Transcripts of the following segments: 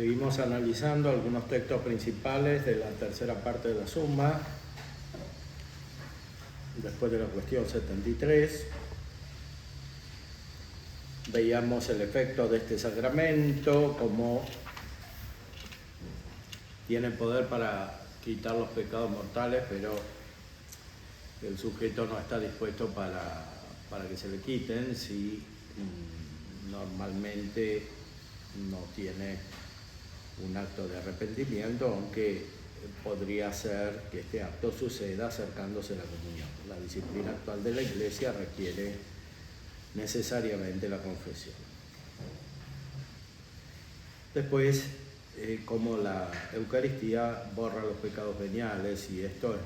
Seguimos analizando algunos textos principales de la tercera parte de la Suma, después de la cuestión 73. Veíamos el efecto de este sacramento, cómo tiene poder para quitar los pecados mortales, pero el sujeto no está dispuesto para que se le quiten si normalmente no tiene un acto de arrepentimiento, aunque podría ser que este acto suceda acercándose a la comunión. La disciplina actual de la Iglesia requiere necesariamente la confesión. Después, como la Eucaristía borra los pecados veniales, y esto es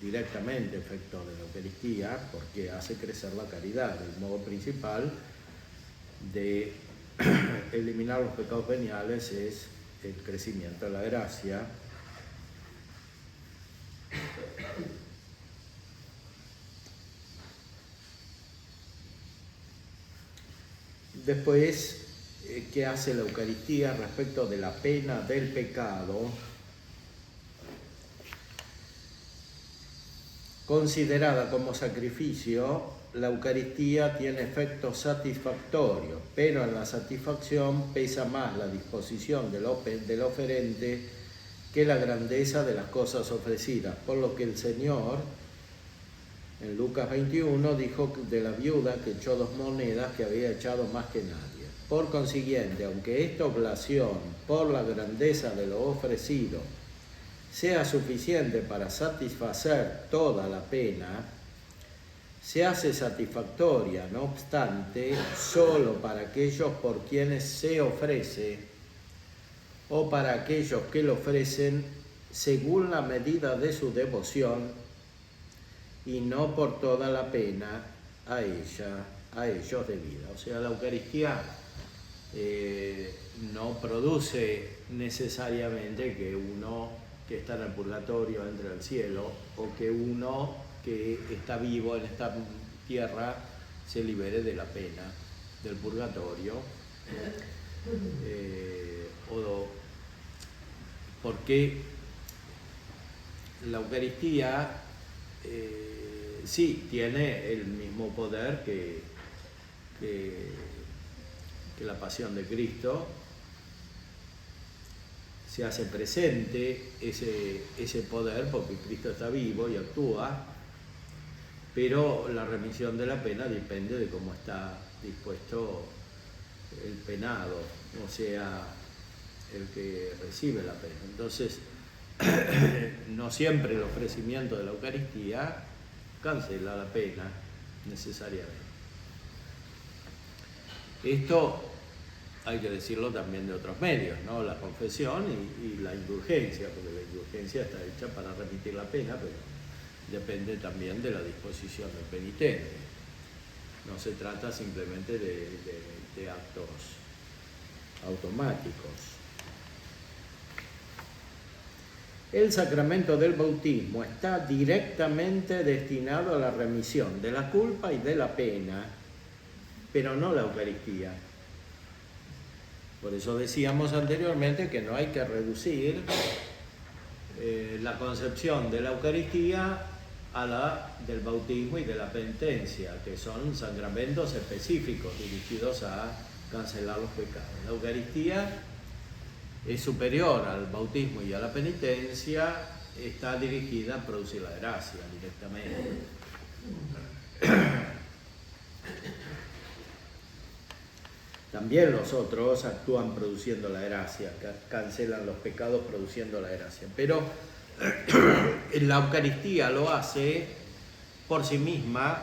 directamente efecto de la Eucaristía, porque hace crecer la caridad. El modo principal de eliminar los pecados veniales es el crecimiento de la gracia. Después, ¿qué hace la Eucaristía respecto de la pena del pecado? Considerada como sacrificio, la Eucaristía tiene efectos satisfactorios, pero en la satisfacción pesa más la disposición del oferente que la grandeza de las cosas ofrecidas, por lo que el Señor, en Lucas 21, dijo de la viuda que echó 2 monedas que había echado más que nadie. Por consiguiente, aunque esta oblación, por la grandeza de lo ofrecido, sea suficiente para satisfacer toda la pena, se hace satisfactoria, no obstante, solo para aquellos por quienes se ofrece o para aquellos que lo ofrecen según la medida de su devoción y no por toda la pena a ellos debida. O sea, la Eucaristía no produce necesariamente que uno que está en el purgatorio entre al cielo, o que uno que está vivo en esta tierra se libere de la pena del purgatorio, porque la Eucaristía sí tiene el mismo poder que la pasión de Cristo. Se hace presente ese poder porque Cristo está vivo y actúa, pero la remisión de la pena depende de cómo está dispuesto el penado, o sea, el que recibe la pena. Entonces, no siempre el ofrecimiento de la Eucaristía cancela la pena necesariamente. Esto hay que decirlo también de otros medios, ¿no? La confesión y la indulgencia, porque la indulgencia está hecha para remitir la pena, pero depende también de la disposición del penitente. No se trata simplemente de actos automáticos. El sacramento del bautismo está directamente destinado a la remisión de la culpa y de la pena, pero no la Eucaristía. Por eso decíamos anteriormente que no hay que reducir la concepción de la Eucaristía a la del bautismo y de la penitencia, que son sacramentos específicos dirigidos a cancelar los pecados. La Eucaristía es superior al bautismo y a la penitencia, está dirigida a producir la gracia directamente. También los otros actúan produciendo la gracia, cancelan los pecados produciendo la gracia. Pero la Eucaristía lo hace por sí misma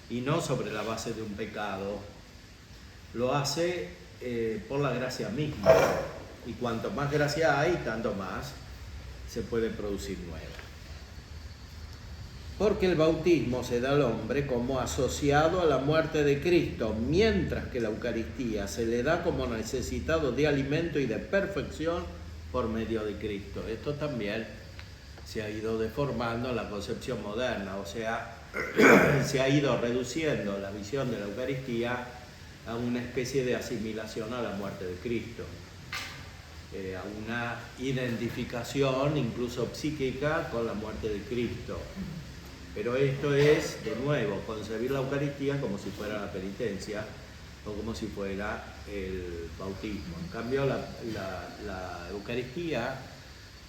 y no sobre la base de un pecado. Lo hace por la gracia misma. Y cuanto más gracia hay, tanto más se puede producir nueva. Porque el bautismo se da al hombre como asociado a la muerte de Cristo, mientras que la Eucaristía se le da como necesitado de alimento y de perfección por medio de Cristo. Esto también se ha ido deformando en la concepción moderna, o sea, se ha ido reduciendo la visión de la Eucaristía a una especie de asimilación a la muerte de Cristo. a una identificación incluso psíquica con la muerte de Cristo. Pero esto es, de nuevo, concebir la Eucaristía como si fuera la penitencia o como si fuera el bautismo. En cambio, la Eucaristía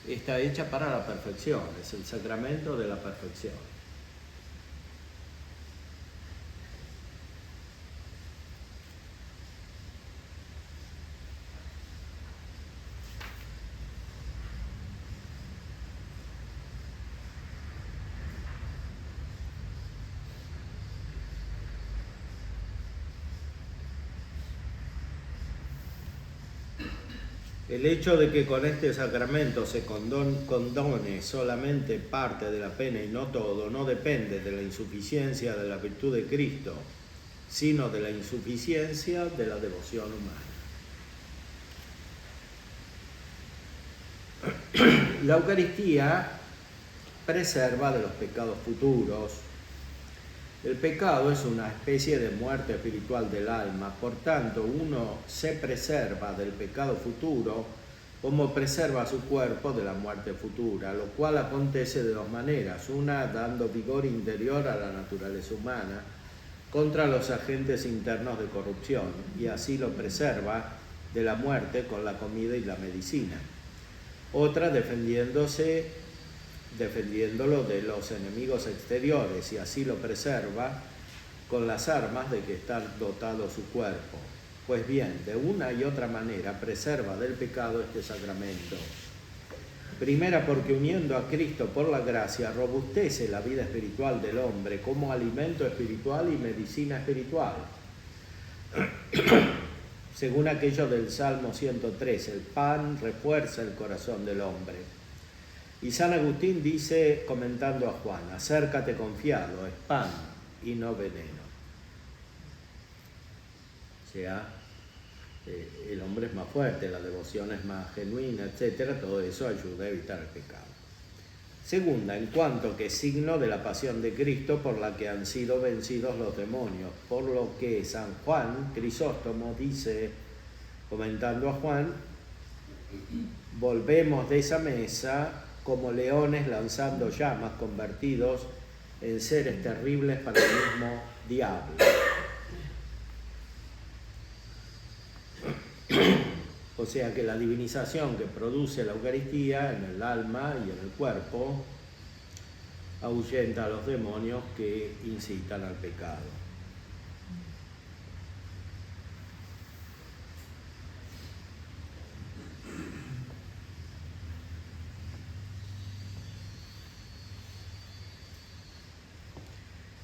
está hecha para la perfección, es el sacramento de la perfección. El hecho de que con este sacramento se condone solamente parte de la pena y no todo, no depende de la insuficiencia de la virtud de Cristo, sino de la insuficiencia de la devoción humana. La Eucaristía preserva de los pecados futuros. El pecado es una especie de muerte espiritual del alma, por tanto uno se preserva del pecado futuro como preserva su cuerpo de la muerte futura, lo cual acontece de dos maneras: una dando vigor interior a la naturaleza humana contra los agentes internos de corrupción, y así lo preserva de la muerte con la comida y la medicina; otra defendiéndolo de los enemigos exteriores, y así lo preserva con las armas de que está dotado su cuerpo. Pues bien, de una y otra manera preserva del pecado este sacramento. Primera, porque uniendo a Cristo por la gracia robustece la vida espiritual del hombre como alimento espiritual y medicina espiritual. Según aquello del Salmo 103, el pan refuerza el corazón del hombre. Y San Agustín dice, comentando a Juan: acércate confiado, es pan y no veneno. O sea, el hombre es más fuerte, la devoción es más genuina, etc. Todo eso ayuda a evitar el pecado. Segunda, en cuanto que es signo de la pasión de Cristo por la que han sido vencidos los demonios, por lo que San Juan Crisóstomo dice, comentando a Juan: volvemos de esa mesa como leones lanzando llamas, convertidos en seres terribles para el mismo diablo. O sea que la divinización que produce la Eucaristía en el alma y en el cuerpo ahuyenta a los demonios que incitan al pecado.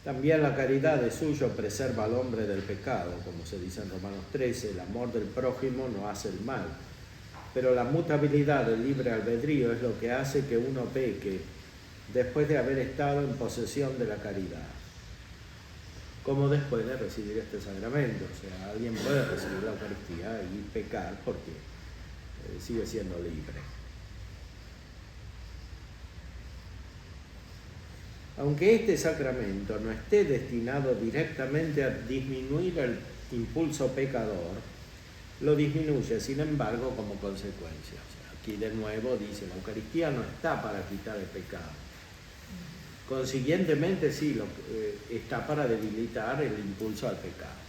También la caridad de suyo preserva al hombre del pecado, como se dice en Romanos 13, el amor del prójimo no hace el mal. Pero la mutabilidad del libre albedrío es lo que hace que uno peque después de haber estado en posesión de la caridad, como después de recibir este sacramento. O sea, alguien puede recibir la Eucaristía y pecar porque sigue siendo libre. Aunque este sacramento no esté destinado directamente a disminuir el impulso pecador, lo disminuye, sin embargo, como consecuencia. O sea, aquí de nuevo dice, la Eucaristía no está para quitar el pecado. Consiguientemente, sí, está para debilitar el impulso al pecado.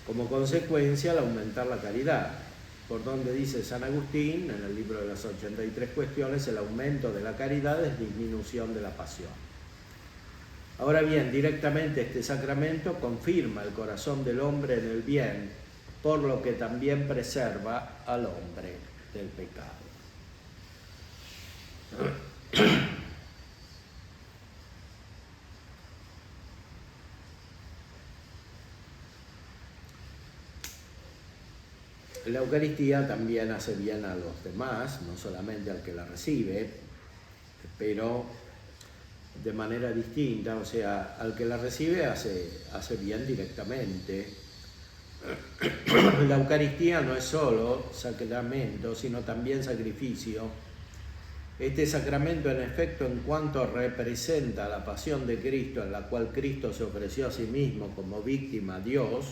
Como consecuencia, al aumentar la caridad, por donde dice San Agustín, en el libro de las 83 cuestiones, el aumento de la caridad es disminución de la pasión. Ahora bien, directamente este sacramento confirma el corazón del hombre en el bien, por lo que también preserva al hombre del pecado. La Eucaristía también hace bien a los demás, no solamente al que la recibe, pero de manera distinta. O sea, al que la recibe hace bien directamente. La Eucaristía no es solo sacramento, sino también sacrificio. Este sacramento, en efecto, en cuanto representa la pasión de Cristo, en la cual Cristo se ofreció a sí mismo como víctima a Dios,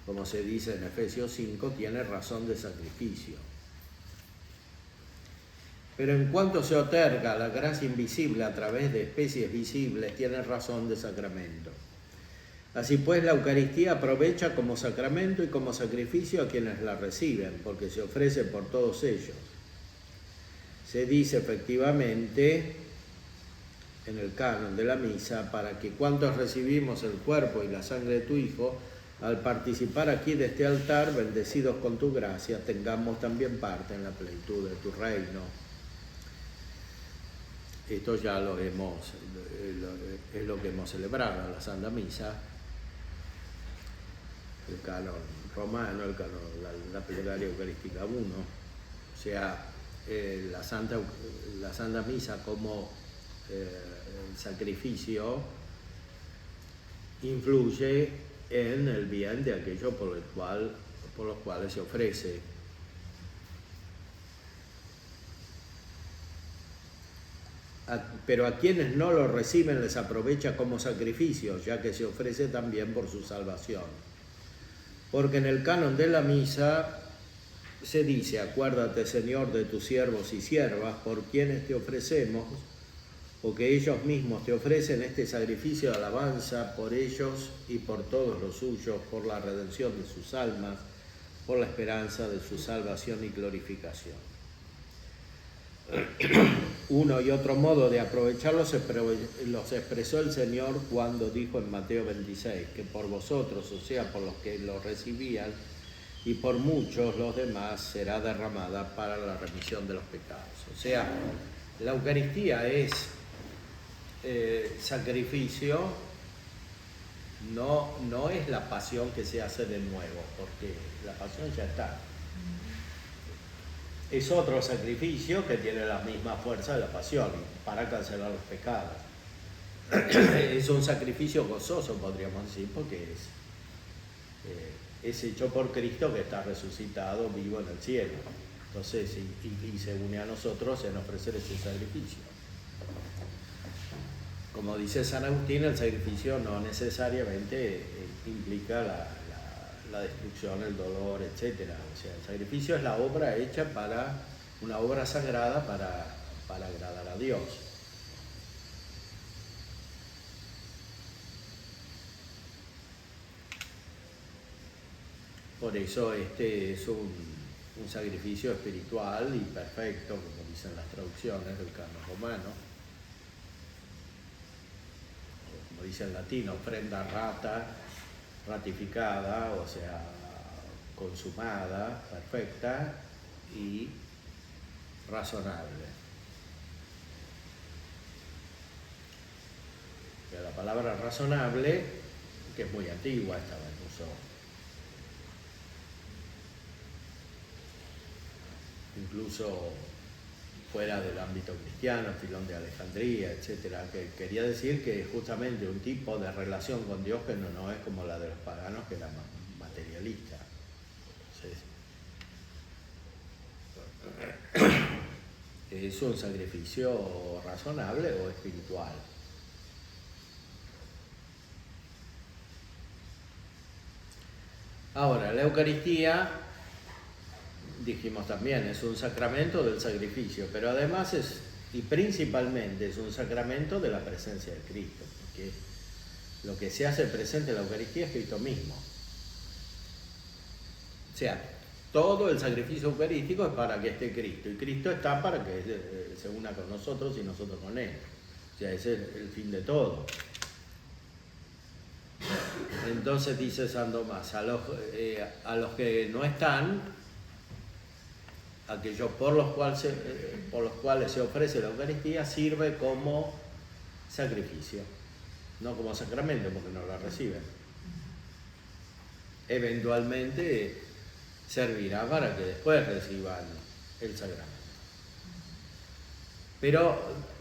como se dice en Efesios 5, tiene razón de sacrificio. Pero en cuanto se otorga la gracia invisible a través de especies visibles, tiene razón de sacramento. Así pues, la Eucaristía aprovecha como sacramento y como sacrificio a quienes la reciben, porque se ofrece por todos ellos. Se dice efectivamente en el canon de la misa, para que cuantos recibimos el cuerpo y la sangre de tu Hijo, al participar aquí de este altar, bendecidos con tu gracia, tengamos también parte en la plenitud de tu reino. Esto ya es lo que hemos celebrado en la Santa Misa, el canon romano, la plegaria eucarística 1, o sea, la Santa Misa como el sacrificio influye en el bien de aquello por los cuales se ofrece. Pero a quienes no lo reciben les aprovecha como sacrificio, ya que se ofrece también por su salvación. Porque en el canon de la misa se dice: acuérdate, Señor, de tus siervos y siervas, por quienes te ofrecemos, o que ellos mismos te ofrecen este sacrificio de alabanza por ellos y por todos los suyos, por la redención de sus almas, por la esperanza de su salvación y glorificación. Uno y otro modo de aprovecharlos los expresó el Señor cuando dijo en Mateo 26, que por vosotros, o sea, por los que lo recibían, y por muchos los demás será derramada para la remisión de los pecados. O sea, la Eucaristía es sacrificio, no es la pasión que se hace de nuevo, porque la pasión ya está. Es otro sacrificio que tiene la misma fuerza de la pasión para cancelar los pecados. Es un sacrificio gozoso, podríamos decir, porque es hecho por Cristo, que está resucitado, vivo en el cielo. Entonces, y se une a nosotros en ofrecer ese sacrificio. Como dice San Agustín, el sacrificio no necesariamente implica la destrucción, el dolor, etc. O sea, el sacrificio es la obra hecha una obra sagrada para agradar a Dios. Por eso este es un sacrificio espiritual y perfecto, como dicen las traducciones del canon romano. Como dice en latín, ofrenda ratificada, o sea, consumada, perfecta y razonable. Pero la palabra razonable, que es muy antigua, estaba incluso fuera del ámbito cristiano, Filón de Alejandría, etcétera, que quería decir que justamente un tipo de relación con Dios que no es como la de los paganos, que era materialista. Entonces, es un sacrificio razonable o espiritual. Ahora, la Eucaristía, dijimos también, es un sacramento del sacrificio, pero además y principalmente es un sacramento de la presencia de Cristo, porque lo que se hace presente en la Eucaristía es Cristo mismo. O sea, todo el sacrificio eucarístico es para que esté Cristo, y Cristo está para que se una con nosotros y nosotros con Él. O sea, ese es el fin de todo. Entonces dice San Tomás, a los que no están, aquellos por los cuales se ofrece la Eucaristía, sirve como sacrificio, no como sacramento, porque no la reciben. Eventualmente servirá para que después reciban el sacramento. Pero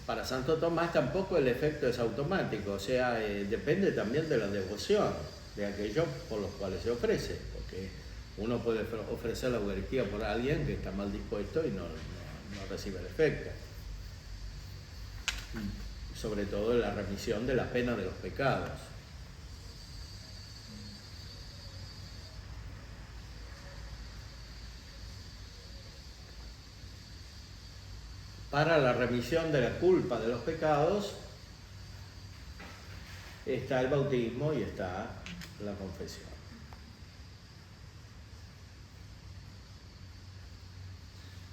para Santo Tomás tampoco el efecto es automático, o sea, depende también de la devoción de aquellos por los cuales se ofrece, porque uno puede ofrecer la Eucaristía por alguien que está mal dispuesto y no recibe el efecto. Sobre todo en la remisión de la pena de los pecados. para la remisión de la culpa de los pecados está el bautismo y está la confesión.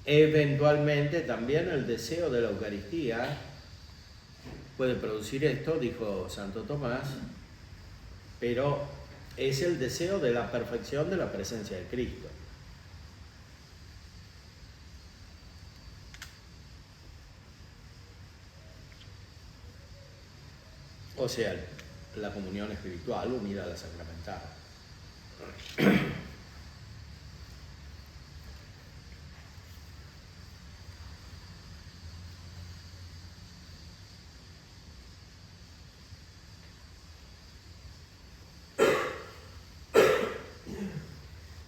Eventualmente también el deseo de la Eucaristía puede producir esto, dijo Santo Tomás, pero es el deseo de la perfección de la presencia de Cristo. O sea, la comunión espiritual unida a la sacramental.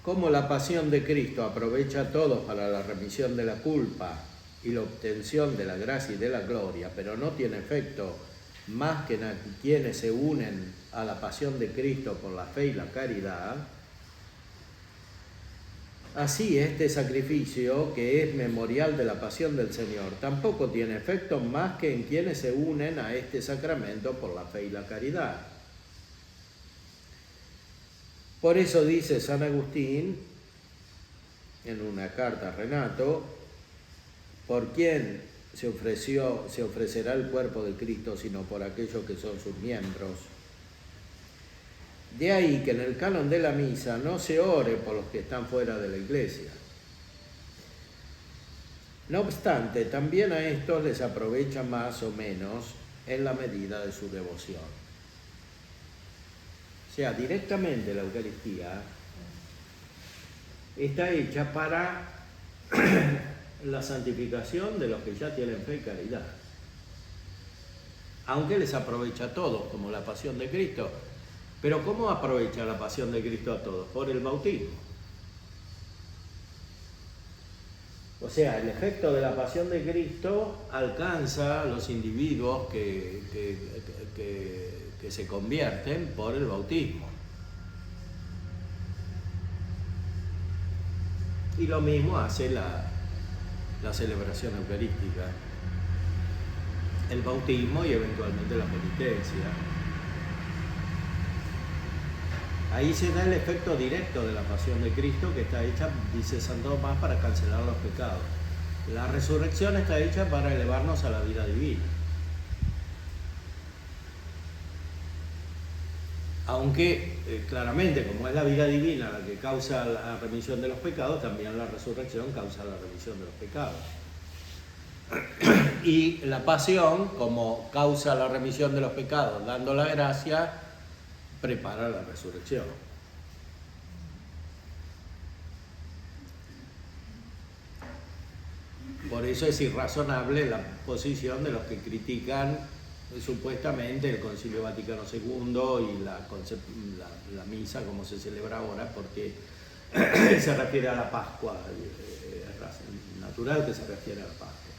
Como la pasión de Cristo aprovecha a todos para la remisión de la culpa y la obtención de la gracia y de la gloria, pero no tiene efecto más que en quienes se unen a la pasión de Cristo por la fe y la caridad, así este sacrificio, que es memorial de la pasión del Señor, tampoco tiene efecto más que en quienes se unen a este sacramento por la fe y la caridad. Por eso dice San Agustín en una carta a Renato: ¿por quién se ofrecerá el cuerpo de Cristo sino por aquellos que son sus miembros? De ahí que en el canon de la misa no se ore por los que están fuera de la iglesia. No obstante, también a estos les aprovecha más o menos en la medida de su devoción. O sea, directamente la Eucaristía está hecha para la santificación de los que ya tienen fe y caridad. Aunque les aprovecha a todos, como la pasión de Cristo. Pero ¿cómo aprovecha la pasión de Cristo a todos? Por el bautismo. O sea, el efecto de la pasión de Cristo alcanza a los individuos que se convierten por el bautismo. Y lo mismo hace la celebración eucarística, el bautismo y eventualmente la penitencia. Ahí se da el efecto directo de la pasión de Cristo, que está hecha, dice Santo Tomás, para cancelar los pecados. La resurrección está hecha para elevarnos a la vida divina. Aunque claramente, como es la vida divina la que causa la remisión de los pecados, también la resurrección causa la remisión de los pecados. Y la pasión, como causa la remisión de los pecados, dando la gracia, prepara la resurrección. Por eso es irrazonable la posición de los que critican supuestamente el Concilio Vaticano II y la misa como se celebra ahora, porque se refiere a la Pascua, es natural que se refiere a la Pascua.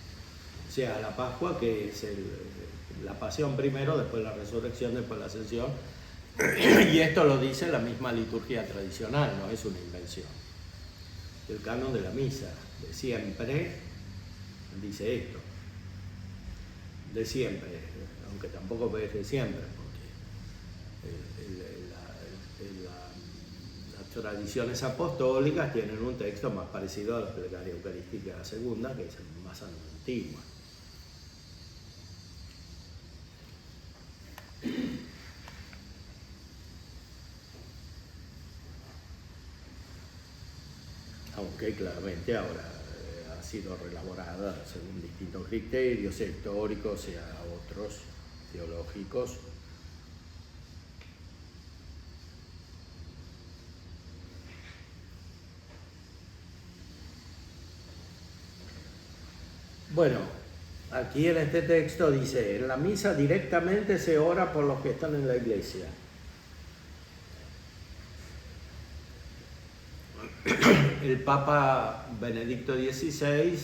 O sea, a la Pascua, que es la pasión primero, después la resurrección, después la ascensión. Y esto lo dice la misma liturgia tradicional, no es una invención. El canon de la misa de siempre dice esto, de siempre, aunque tampoco es de siempre, porque las tradiciones apostólicas tienen un texto más parecido a la plegaria eucarística segunda, que es más antigua. Aunque claramente ahora ha sido reelaborada según distintos criterios, sea históricos, sea otros teológicos. Bueno, aquí en este texto dice: en la misa directamente se ora por los que están en la iglesia. El Papa Benedicto XVI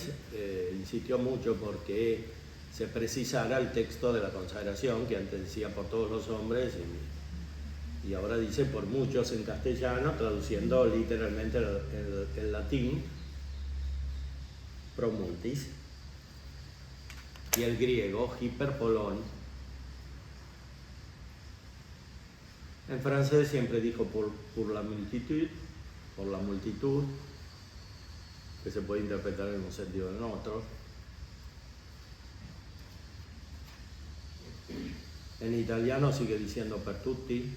insistió mucho porque se precisara el texto de la consagración, que antes decía por todos los hombres y ahora dice por muchos en castellano, traduciendo literalmente el latín, pro multis. y el griego hyperpolón. En francés siempre dijo por la multitud, que se puede interpretar en un sentido o en otro. En italiano sigue diciendo per tutti,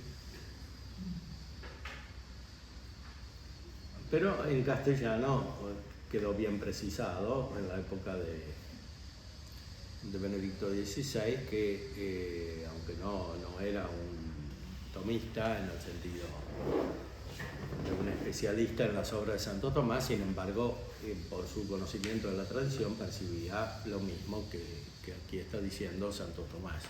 pero en castellano quedó bien precisado en la época de Benedicto XVI, que aunque no era un tomista en el sentido de un especialista en las obras de Santo Tomás, sin embargo, por su conocimiento de la tradición, percibía lo mismo que aquí está diciendo Santo Tomás.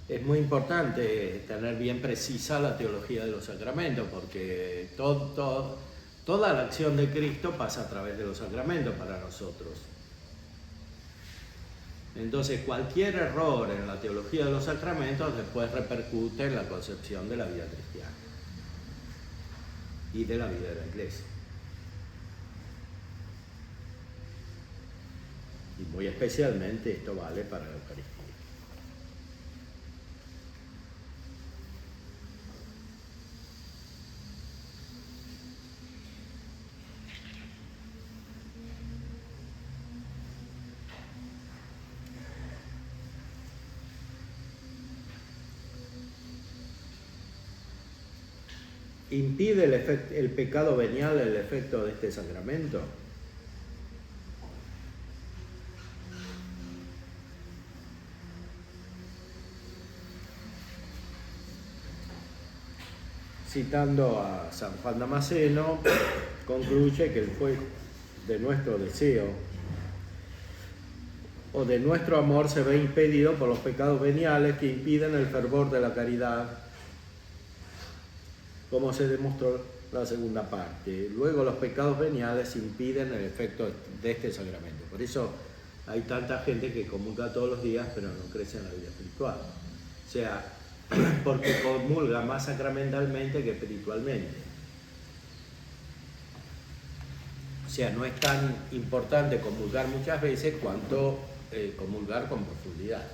Es muy importante tener bien precisa la teología de los sacramentos, porque toda la acción de Cristo pasa a través de los sacramentos para nosotros. Entonces, cualquier error en la teología de los sacramentos después repercute en la concepción de la vida cristiana y de la vida de la Iglesia. Y muy especialmente esto vale para la Eucaristía. ¿Impide el pecado venial el efecto de este sacramento? Citando a San Juan Damasceno, concluye que el fuego de nuestro deseo o de nuestro amor se ve impedido por los pecados veniales que impiden el fervor de la caridad, como se demostró la segunda parte. Luego los pecados veniales impiden el efecto de este sacramento. Por eso hay tanta gente que comulga todos los días pero no crece en la vida espiritual. O sea, porque comulga más sacramentalmente que espiritualmente. O sea, no es tan importante comulgar muchas veces cuanto comulgar con profundidad.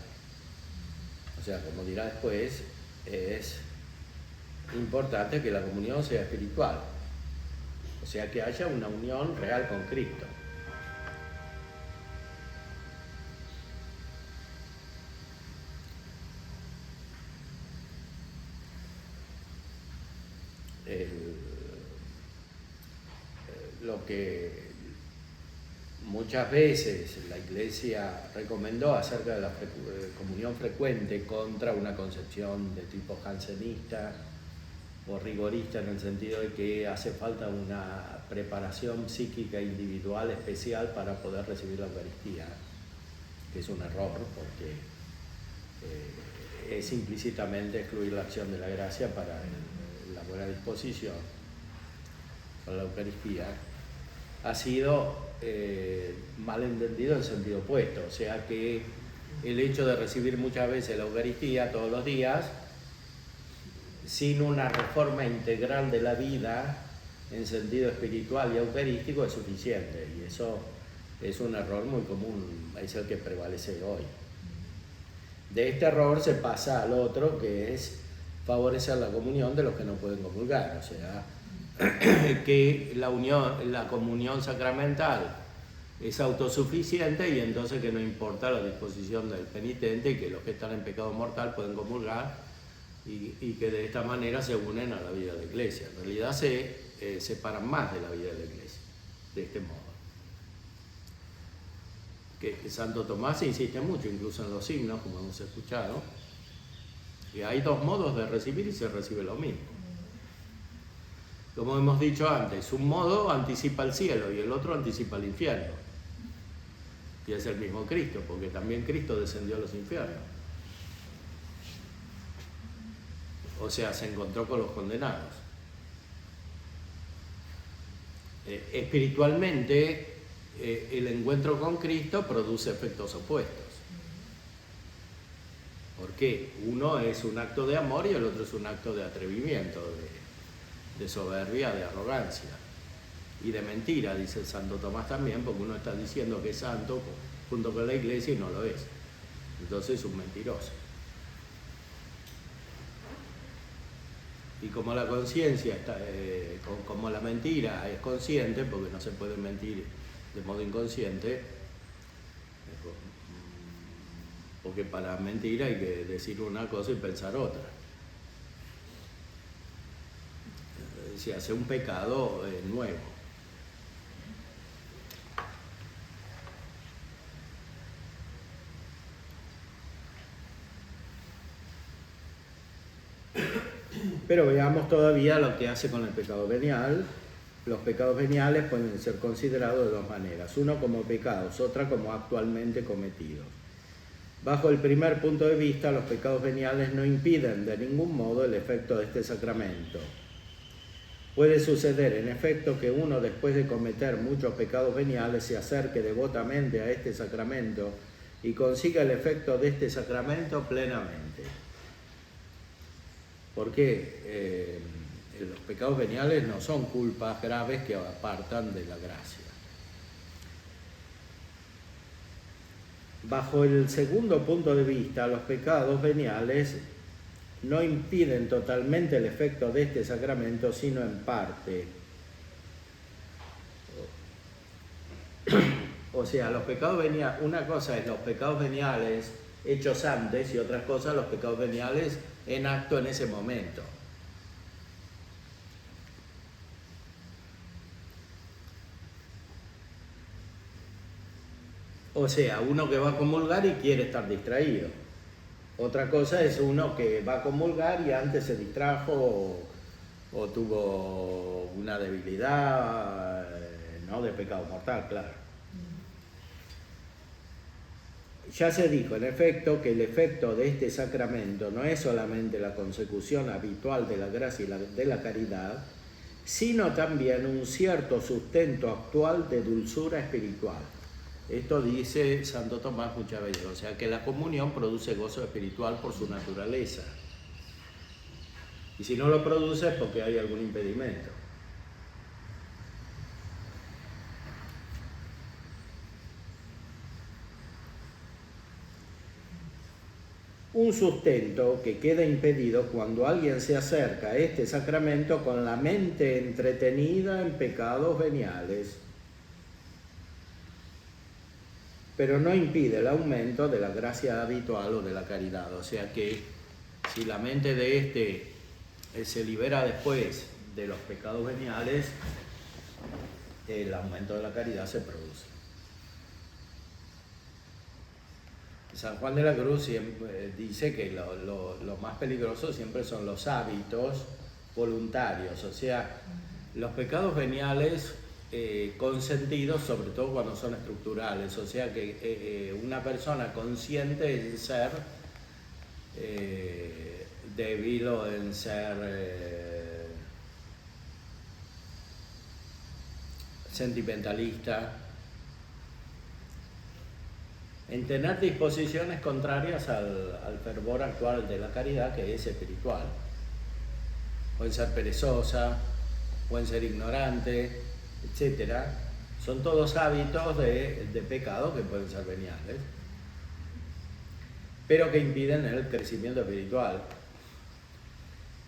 O sea, como dirá después, es importante que la comunión sea espiritual. O sea, que haya una unión real con Cristo. Lo que muchas veces la Iglesia recomendó acerca de la comunión frecuente contra una concepción de tipo jansenista o rigorista, en el sentido de que hace falta una preparación psíquica individual especial para poder recibir la Eucaristía, que es un error porque es implícitamente excluir la acción de la gracia para la buena disposición para la Eucaristía. Ha sido mal entendido en sentido opuesto, o sea que el hecho de recibir muchas veces la Eucaristía todos los días sin una reforma integral de la vida en sentido espiritual y eucarístico es suficiente, y eso es un error muy común, es el que prevalece hoy. De este error se pasa al otro, que es favorecer la comunión de los que no pueden comulgar, o sea, que la comunión sacramental es autosuficiente y entonces que no importa la disposición del penitente y que los que están en pecado mortal pueden comulgar y que de esta manera se unen a la vida de la Iglesia. En realidad se separan más de la vida de la Iglesia, de este modo. Que Santo Tomás insiste mucho, incluso en los signos, como hemos escuchado, que hay dos modos de recibir y se recibe lo mismo. Como hemos dicho antes, un modo anticipa el cielo y el otro anticipa el infierno. Y es el mismo Cristo, porque también Cristo descendió a los infiernos. O sea, se encontró con los condenados. Espiritualmente, el encuentro con Cristo produce efectos opuestos. Porque uno es un acto de amor y el otro es un acto de atrevimiento, de soberbia, de arrogancia y de mentira, dice el Santo Tomás también, porque uno está diciendo que es santo junto con la iglesia y no lo es. Entonces es un mentiroso. Y como la conciencia está, como la mentira es consciente, porque no se puede mentir de modo inconsciente, porque para mentir hay que decir una cosa y pensar otra. Se hace un pecado nuevo. Pero veamos todavía lo que hace con el pecado venial. Los pecados veniales pueden ser considerados de dos maneras, uno como pecados, otra como actualmente cometidos. Bajo el primer punto de vista, los pecados veniales no impiden de ningún modo el efecto de este sacramento. Puede suceder, en efecto, que uno, después de cometer muchos pecados veniales, se acerque devotamente a este sacramento y consiga el efecto de este sacramento plenamente. Porque los pecados veniales no son culpas graves que apartan de la gracia. Bajo el segundo punto de vista, los pecados veniales no impiden totalmente el efecto de este sacramento, sino en parte. O sea, los pecados veniales, una cosa es los pecados veniales hechos antes y otra cosa los pecados veniales en acto en ese momento. O sea, uno que va a comulgar y quiere estar distraído. Otra cosa es uno que va a comulgar y antes se distrajo o tuvo una debilidad, no de pecado mortal, claro. Ya se dijo, en efecto, que el efecto de este sacramento no es solamente la consecución habitual de la gracia y de la caridad, sino también un cierto sustento actual de dulzura espiritual. Esto dice Santo Tomás muchas veces, o sea que la comunión produce gozo espiritual por su naturaleza. Y si no lo produce es porque hay algún impedimento. Un sustento que queda impedido cuando alguien se acerca a este sacramento con la mente entretenida en pecados veniales, pero no impide el aumento de la gracia habitual o de la caridad. O sea que si la mente de este se libera después de los pecados veniales, el aumento de la caridad se produce. San Juan de la Cruz siempre dice que lo más peligroso siempre son los hábitos voluntarios, o sea, los pecados veniales consentidos, sobre todo cuando son estructurales, o sea que una persona consciente en ser débil o en ser sentimentalista, en tener disposiciones contrarias al fervor actual de la caridad, que es espiritual. Pueden ser perezosa, pueden ser ignorante, etc. Son todos hábitos de pecado que pueden ser veniales, pero que impiden el crecimiento espiritual.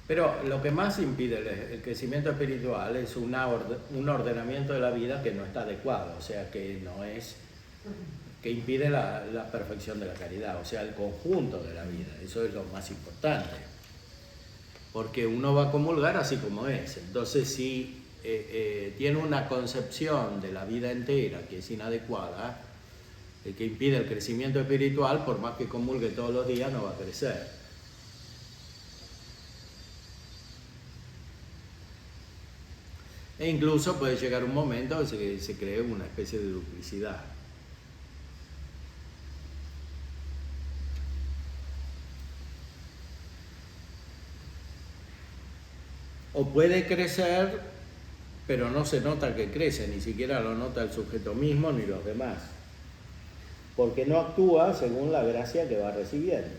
Pero lo que más impide el crecimiento espiritual es un ordenamiento de la vida que no está adecuado, o sea, que no es... que impide la perfección de la caridad, o sea, el conjunto de la vida. Eso es lo más importante. Porque uno va a comulgar así como es. Entonces, si tiene una concepción de la vida entera que es inadecuada, que impide el crecimiento espiritual, por más que comulgue todos los días, no va a crecer. E incluso puede llegar un momento que se cree una especie de duplicidad. O puede crecer, pero no se nota que crece, ni siquiera lo nota el sujeto mismo ni los demás, porque no actúa según la gracia que va recibiendo.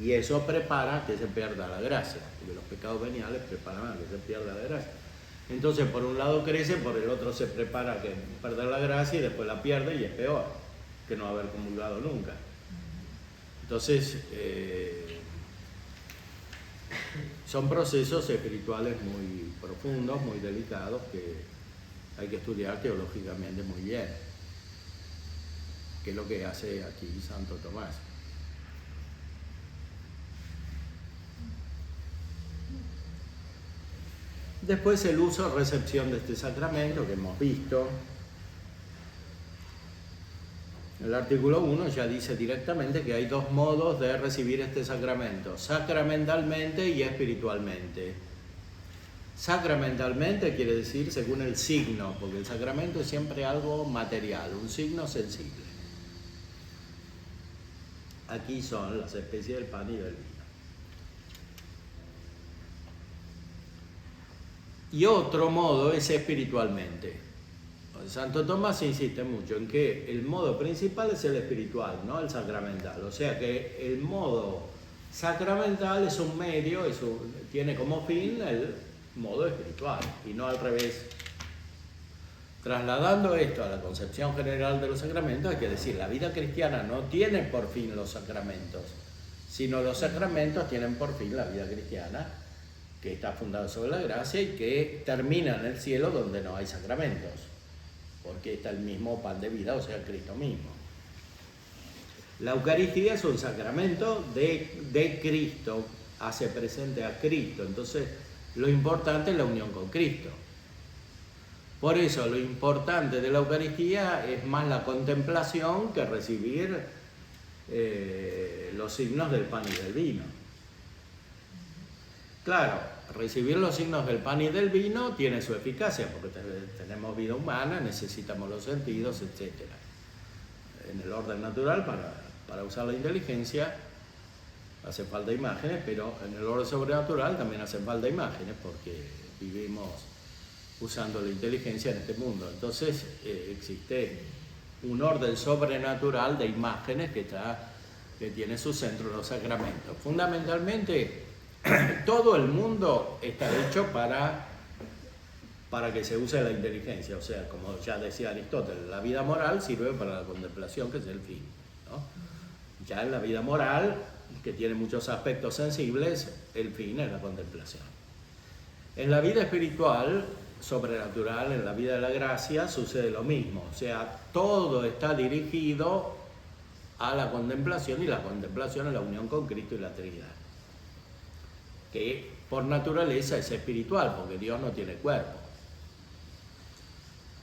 Y eso prepara que se pierda la gracia, porque los pecados veniales preparan a que se pierda la gracia. Entonces, por un lado crece, por el otro se prepara a que perder la gracia y después la pierde y es peor que no haber comulgado nunca. Entonces, son procesos espirituales muy profundos, muy delicados, que hay que estudiar teológicamente muy bien, que es lo que hace aquí Santo Tomás. Después el uso o recepción de este sacramento que hemos visto. El artículo 1 ya dice directamente que hay dos modos de recibir este sacramento, sacramentalmente y espiritualmente. Sacramentalmente quiere decir según el signo, porque el sacramento es siempre algo material, un signo sensible. Aquí son las especies del pan y del vino. Y otro modo es espiritualmente. Santo Tomás insiste mucho en que el modo principal es el espiritual, no el sacramental. O sea que el modo sacramental es un medio, tiene como fin el modo espiritual y no al revés. Trasladando esto a la concepción general de los sacramentos, hay que decir, la vida cristiana no tiene por fin los sacramentos, sino los sacramentos tienen por fin la vida cristiana, que está fundada sobre la gracia y que termina en el cielo donde no hay sacramentos, porque está el mismo pan de vida, o sea, Cristo mismo. La Eucaristía es un sacramento de Cristo, hace presente a Cristo, entonces lo importante es la unión con Cristo. Por eso lo importante de la Eucaristía es más la contemplación que recibir los signos del pan y del vino. Claro, recibir los signos del pan y del vino tiene su eficacia, porque tenemos vida humana, necesitamos los sentidos, etc. En el orden natural, para usar la inteligencia, hace falta imágenes, pero en el orden sobrenatural también hacen falta imágenes, porque vivimos usando la inteligencia en este mundo. Entonces existe un orden sobrenatural de imágenes que tiene su centro en los sacramentos. Fundamentalmente, todo el mundo está hecho para que se use la inteligencia, o sea, como ya decía Aristóteles, la vida moral sirve para la contemplación, que es el fin, ¿no? Ya en la vida moral, que tiene muchos aspectos sensibles, el fin es la contemplación. En la vida espiritual, sobrenatural, en la vida de la gracia, sucede lo mismo, o sea, todo está dirigido a la contemplación, y la contemplación es la unión con Cristo y la Trinidad, que por naturaleza es espiritual, porque Dios no tiene cuerpo.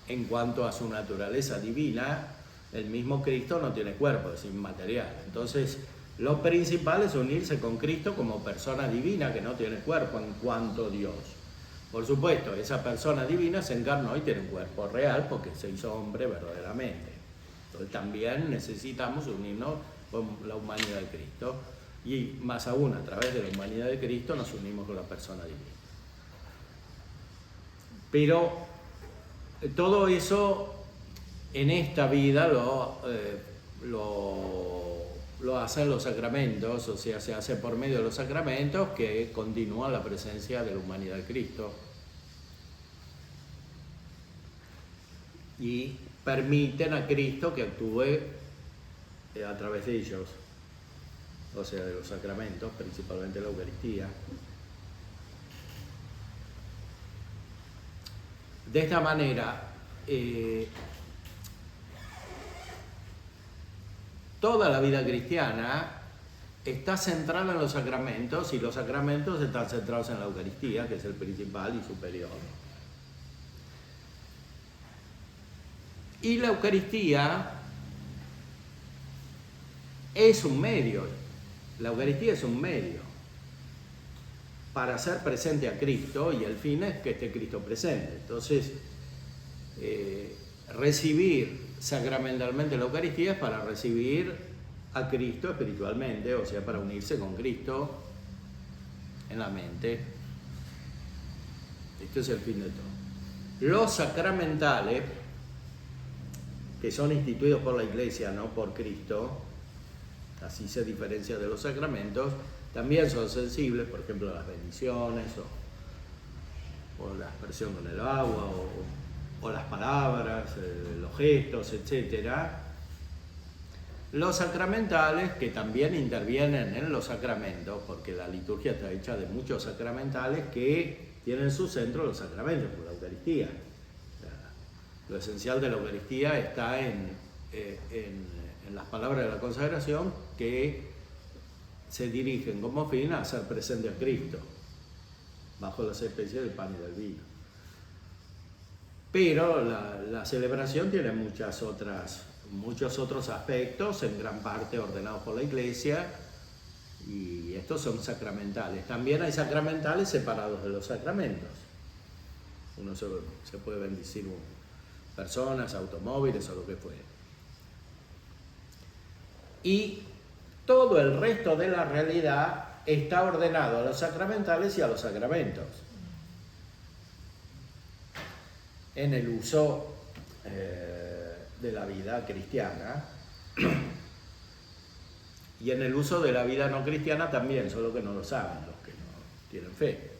En cuanto a su naturaleza divina, el mismo Cristo no tiene cuerpo, es inmaterial. Entonces, lo principal es unirse con Cristo como persona divina que no tiene cuerpo en cuanto a Dios. Por supuesto, esa persona divina se encarnó y tiene un cuerpo real porque se hizo hombre verdaderamente. Entonces, también necesitamos unirnos con la humanidad de Cristo. Y más aún, a través de la humanidad de Cristo nos unimos con la persona divina. Pero todo eso en esta vida lo hacen los sacramentos, o sea, se hace por medio de los sacramentos que continúan la presencia de la humanidad de Cristo y permiten a Cristo que actúe a través de ellos. O sea, de los sacramentos, principalmente la Eucaristía. De esta manera, toda la vida cristiana está centrada en los sacramentos, y los sacramentos están centrados en la Eucaristía, que es el principal y superior. Y la Eucaristía es un medio. La Eucaristía es un medio para hacer presente a Cristo, y el fin es que esté Cristo presente. Entonces, recibir sacramentalmente la Eucaristía es para recibir a Cristo espiritualmente, o sea, para unirse con Cristo en la mente. Este es el fin de todo. Los sacramentales, que son instituidos por la Iglesia, no por Cristo, así se diferencia de los sacramentos, también son sensibles, por ejemplo, a las bendiciones o la aspersión con el agua o las palabras, los gestos, etc. Los sacramentales, que también intervienen en los sacramentos, porque la liturgia está hecha de muchos sacramentales que tienen su centro los sacramentos, como la Eucaristía. Lo esencial de la Eucaristía está en las palabras de la consagración, que se dirigen como fin a hacer presente a Cristo, bajo las especies del pan y del vino. Pero la celebración tiene muchos otros aspectos, en gran parte ordenados por la Iglesia, y estos son sacramentales. También hay sacramentales separados de los sacramentos. Uno se puede bendecir personas, automóviles o lo que fuera. Y todo el resto de la realidad está ordenado a los sacramentales y a los sacramentos. En el uso de la vida cristiana y en el uso de la vida no cristiana también, solo que no lo saben los que no tienen fe.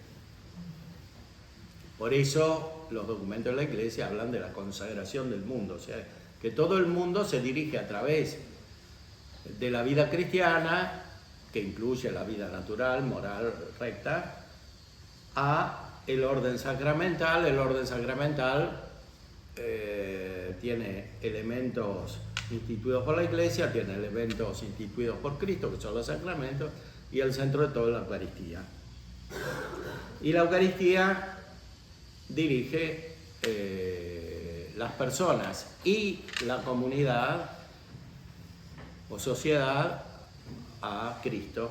Por eso los documentos de la Iglesia hablan de la consagración del mundo, o sea, que todo el mundo se dirige a través de la vida cristiana, que incluye la vida natural, moral, recta, a el orden sacramental. El orden sacramental tiene elementos instituidos por la Iglesia, tiene elementos instituidos por Cristo, que son los sacramentos, y el centro de todo es la Eucaristía. Y la Eucaristía dirige las personas y la comunidad o sociedad a Cristo,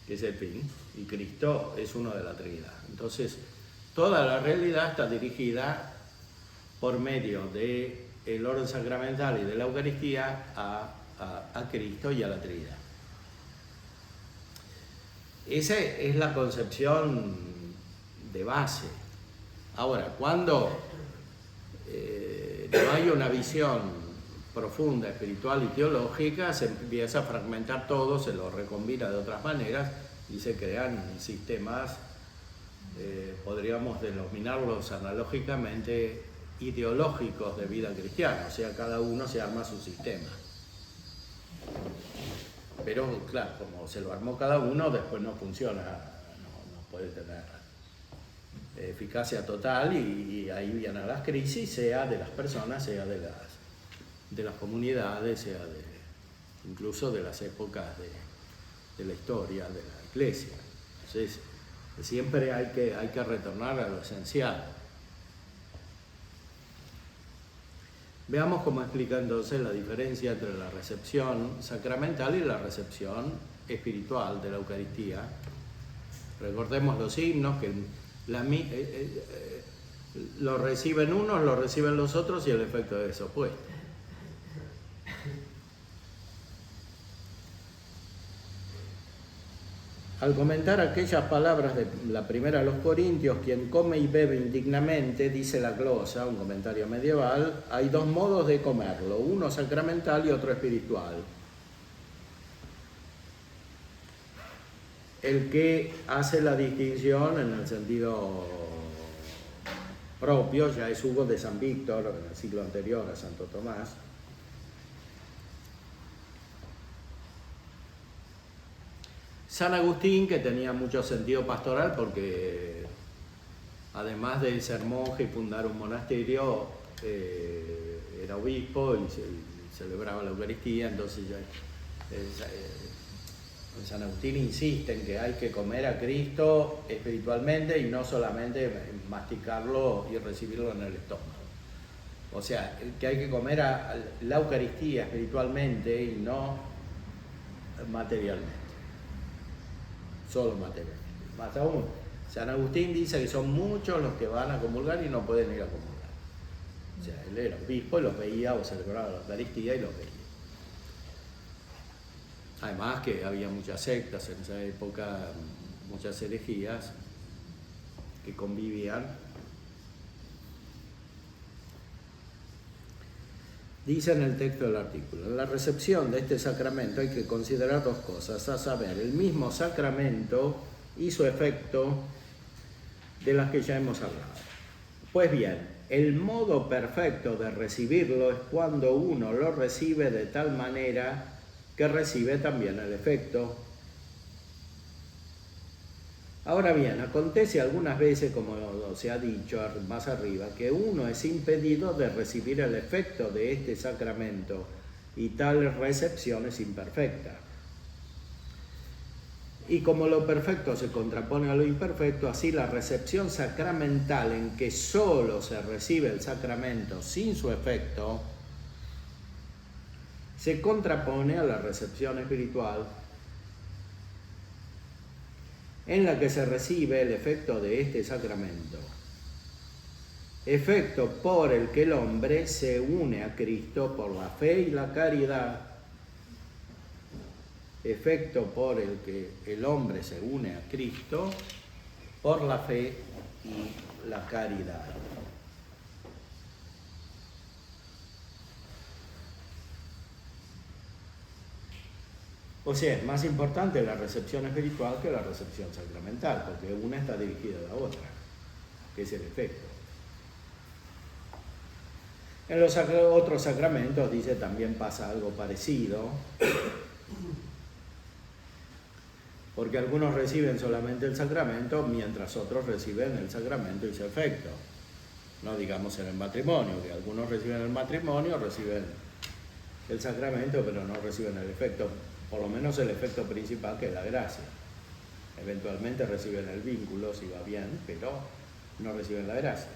que es el fin, y Cristo es uno de la Trinidad. Entonces, toda la realidad está dirigida por medio del orden sacramental y de la Eucaristía a Cristo y a la Trinidad. Esa es la concepción de base. Ahora, cuando no hay una visión profunda, espiritual y teológica, se empieza a fragmentar todo, se lo recombina de otras maneras y se crean sistemas, podríamos denominarlos analógicamente ideológicos de vida cristiana, o sea, cada uno se arma su sistema. Pero claro, como se lo armó cada uno, después no funciona, no puede tener eficacia total, y ahí vienen las crisis, sea de las personas, sea de las comunidades, sea incluso de las épocas de la historia de la Iglesia. Entonces, siempre hay que retornar a lo esencial. Veamos cómo explica entonces la diferencia entre la recepción sacramental y la recepción espiritual de la Eucaristía. Recordemos los himnos, que lo reciben unos, lo reciben los otros, y el efecto es opuesto. Al comentar aquellas palabras de la primera a los Corintios, quien come y bebe indignamente, dice la glosa, un comentario medieval, hay dos modos de comerlo, uno sacramental y otro espiritual. El que hace la distinción en el sentido propio ya es Hugo de San Víctor, en el siglo anterior a Santo Tomás. San Agustín, que tenía mucho sentido pastoral porque además de ser monje y fundar un monasterio, era obispo y celebraba la Eucaristía. Entonces San Agustín insiste en que hay que comer a Cristo espiritualmente y no solamente masticarlo y recibirlo en el estómago. O sea, que hay que comer a la Eucaristía espiritualmente y no materialmente. Solo materialmente. Más aún, San Agustín dice que son muchos los que van a comulgar y no pueden ir a comulgar. O sea, él era obispo y los veía, o celebraba la Eucaristía y los veía. Además que había muchas sectas en esa época, muchas herejías que convivían. Dice en el texto del artículo: en la recepción de este sacramento hay que considerar dos cosas, a saber, el mismo sacramento y su efecto, de las que ya hemos hablado. Pues bien, el modo perfecto de recibirlo es cuando uno lo recibe de tal manera que recibe también el efecto. Ahora bien, acontece algunas veces, como se ha dicho más arriba, que uno es impedido de recibir el efecto de este sacramento y tal recepción es imperfecta. Y como lo perfecto se contrapone a lo imperfecto, así la recepción sacramental en que solo se recibe el sacramento sin su efecto, se contrapone a la recepción espiritual en la que se recibe el efecto de este sacramento, efecto por el que el hombre se une a Cristo por la fe y la caridad, efecto por el que el hombre se une a Cristo por la fe y la caridad. O sea, es más importante la recepción espiritual que la recepción sacramental, porque una está dirigida a la otra, que es el efecto. En los otros sacramentos, dice, también pasa algo parecido, porque algunos reciben solamente el sacramento, mientras otros reciben el sacramento y su efecto. No digamos en el matrimonio, que algunos reciben el matrimonio, reciben el sacramento, pero no reciben el efecto, por lo menos el efecto principal, que es la gracia. Eventualmente reciben el vínculo, si va bien, pero no reciben la gracia.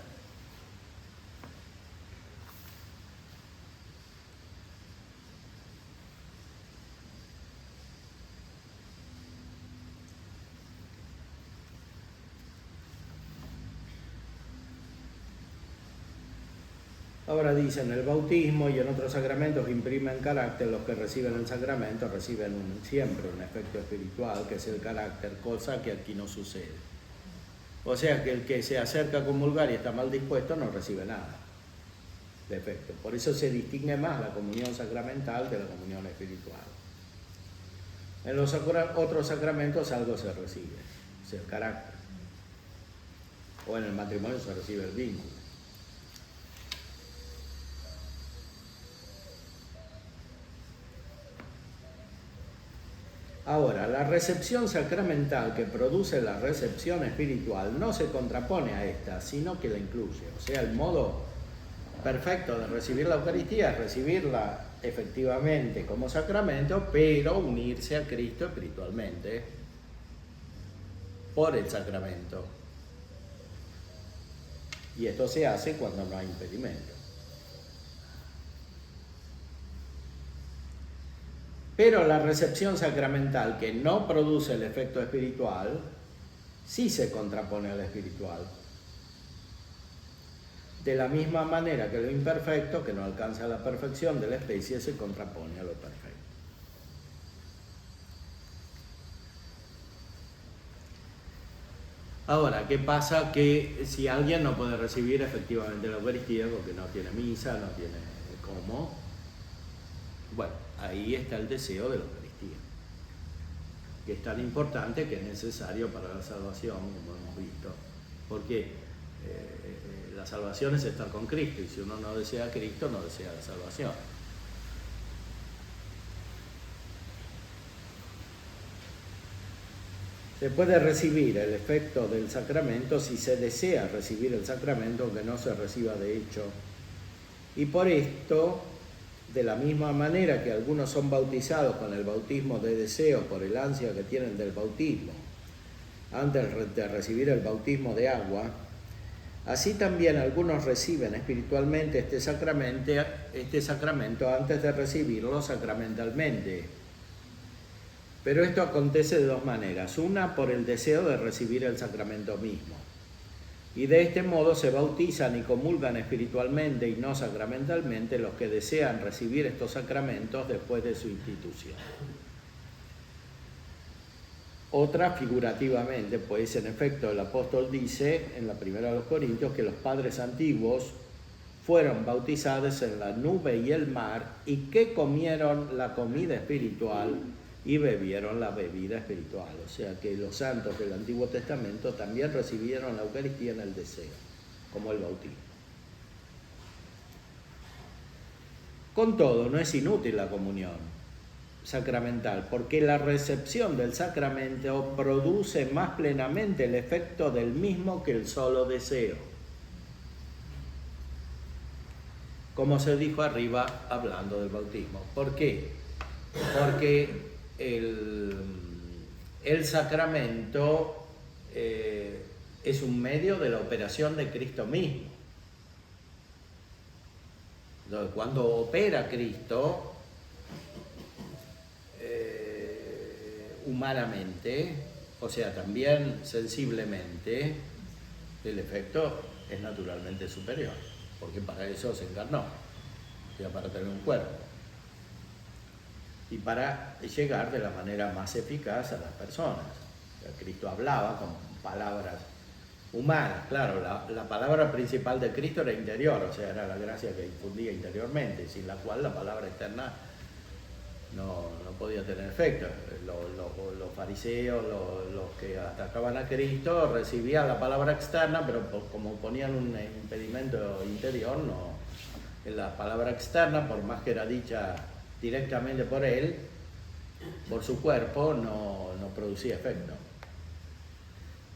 Ahora dicen, el bautismo y en otros sacramentos que imprimen carácter, los que reciben el sacramento reciben siempre un efecto espiritual, que es el carácter, cosa que aquí no sucede. O sea que el que se acerca a comulgar y está mal dispuesto no recibe nada de efecto. Por eso se distingue más la comunión sacramental de la comunión espiritual. En los otros sacramentos algo se recibe, es el carácter. O en el matrimonio se recibe el vínculo. Ahora, la recepción sacramental que produce la recepción espiritual no se contrapone a esta, sino que la incluye. O sea, el modo perfecto de recibir la Eucaristía es recibirla efectivamente como sacramento, pero unirse a Cristo espiritualmente por el sacramento. Y esto se hace cuando no hay impedimento. Pero la recepción sacramental que no produce el efecto espiritual, sí se contrapone al espiritual. De la misma manera que lo imperfecto, que no alcanza la perfección de la especie, se contrapone a lo perfecto. Ahora, ¿qué pasa? Que si alguien no puede recibir efectivamente la Eucaristía porque no tiene misa, no tiene cómo, bueno, ahí está el deseo de la Eucaristía, que es tan importante que es necesario para la salvación, como hemos visto, porque la salvación es estar con Cristo, y si uno no desea a Cristo, no desea la salvación. Se puede recibir el efecto del sacramento si se desea recibir el sacramento, aunque no se reciba de hecho. Y por esto, de la misma manera que algunos son bautizados con el bautismo de deseo por el ansia que tienen del bautismo, antes de recibir el bautismo de agua, así también algunos reciben espiritualmente este sacramento antes de recibirlo sacramentalmente. Pero esto acontece de dos maneras. Una, por el deseo de recibir el sacramento mismo. Y de este modo se bautizan y comulgan espiritualmente y no sacramentalmente los que desean recibir estos sacramentos después de su institución. Otra, figurativamente, pues en efecto el apóstol dice en la primera de los Corintios que los padres antiguos fueron bautizados en la nube y el mar, y que comieron la comida espiritual y bebieron la bebida espiritual. O sea que los santos del Antiguo Testamento también recibieron la Eucaristía en el deseo, como el bautismo. Con todo, no es inútil la comunión sacramental, porque la recepción del sacramento produce más plenamente el efecto del mismo que el solo deseo. Como se dijo arriba hablando del bautismo. ¿Por qué? Porque el sacramento es un medio de la operación de Cristo mismo. Entonces, cuando opera Cristo humanamente, o sea, también sensiblemente, el efecto es naturalmente superior, porque para eso se encarnó, o sea, para tener un cuerpo y para llegar de la manera más eficaz a las personas. O sea, Cristo hablaba con palabras humanas, claro, la palabra principal de Cristo era interior, o sea, era la gracia que infundía interiormente, sin la cual la palabra externa no podía tener efecto. Los fariseos, los que atacaban a Cristo, recibían la palabra externa, pero como ponían un impedimento interior, la palabra externa, por más que era dicha directamente por él, por su cuerpo, no producía efecto.